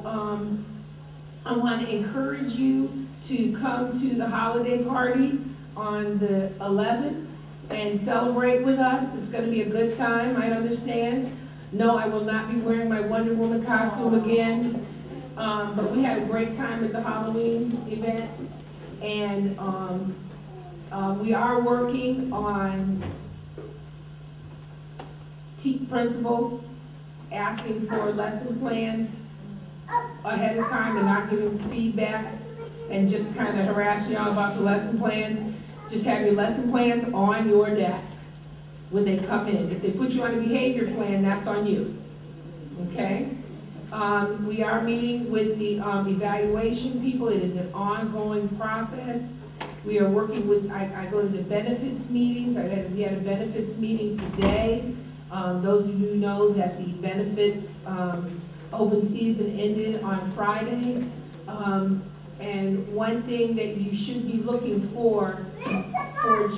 I want to encourage you to come to the holiday party on the 11th and celebrate with us. It's going to be a good time, I understand. No, I will not be wearing my Wonder Woman costume again, but we had a great time at the Halloween event, and we are working on principals asking for lesson plans ahead of time and not giving feedback and just kind of harassing y'all about the lesson plans. Just have your lesson plans on your desk when they come in. If they put you on a behavior plan, that's on you, okay? We are meeting with the evaluation people. It is an ongoing process. We are working with, I go to the benefits meetings. We had a benefits meeting today. Those of you who know that the benefits open season ended on Friday. And one thing that you should be looking for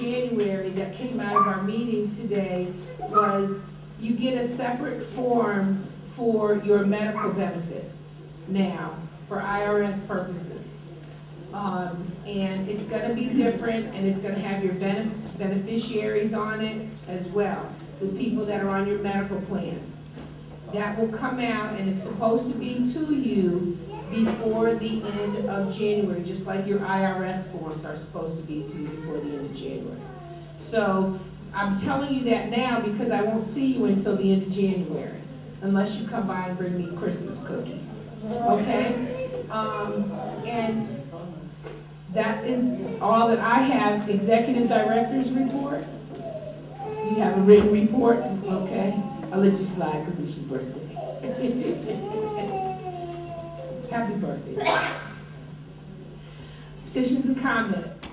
January that came out of our meeting today was you get a separate form for your medical benefits now for IRS purposes. And it's going to be different, and it's going to have your beneficiaries on it as well, the people that are on your medical plan. That will come out, and it's supposed to be to you before the end of January, just like your IRS forms are supposed to be to you before the end of January. So I'm telling you that now because I won't see you until the end of January, unless you come by and bring me Christmas cookies, okay? And that is all that I have. Executive Director's report. You have a written report, okay? I'll let you slide because it's your birthday. Happy birthday. Petitions and comments.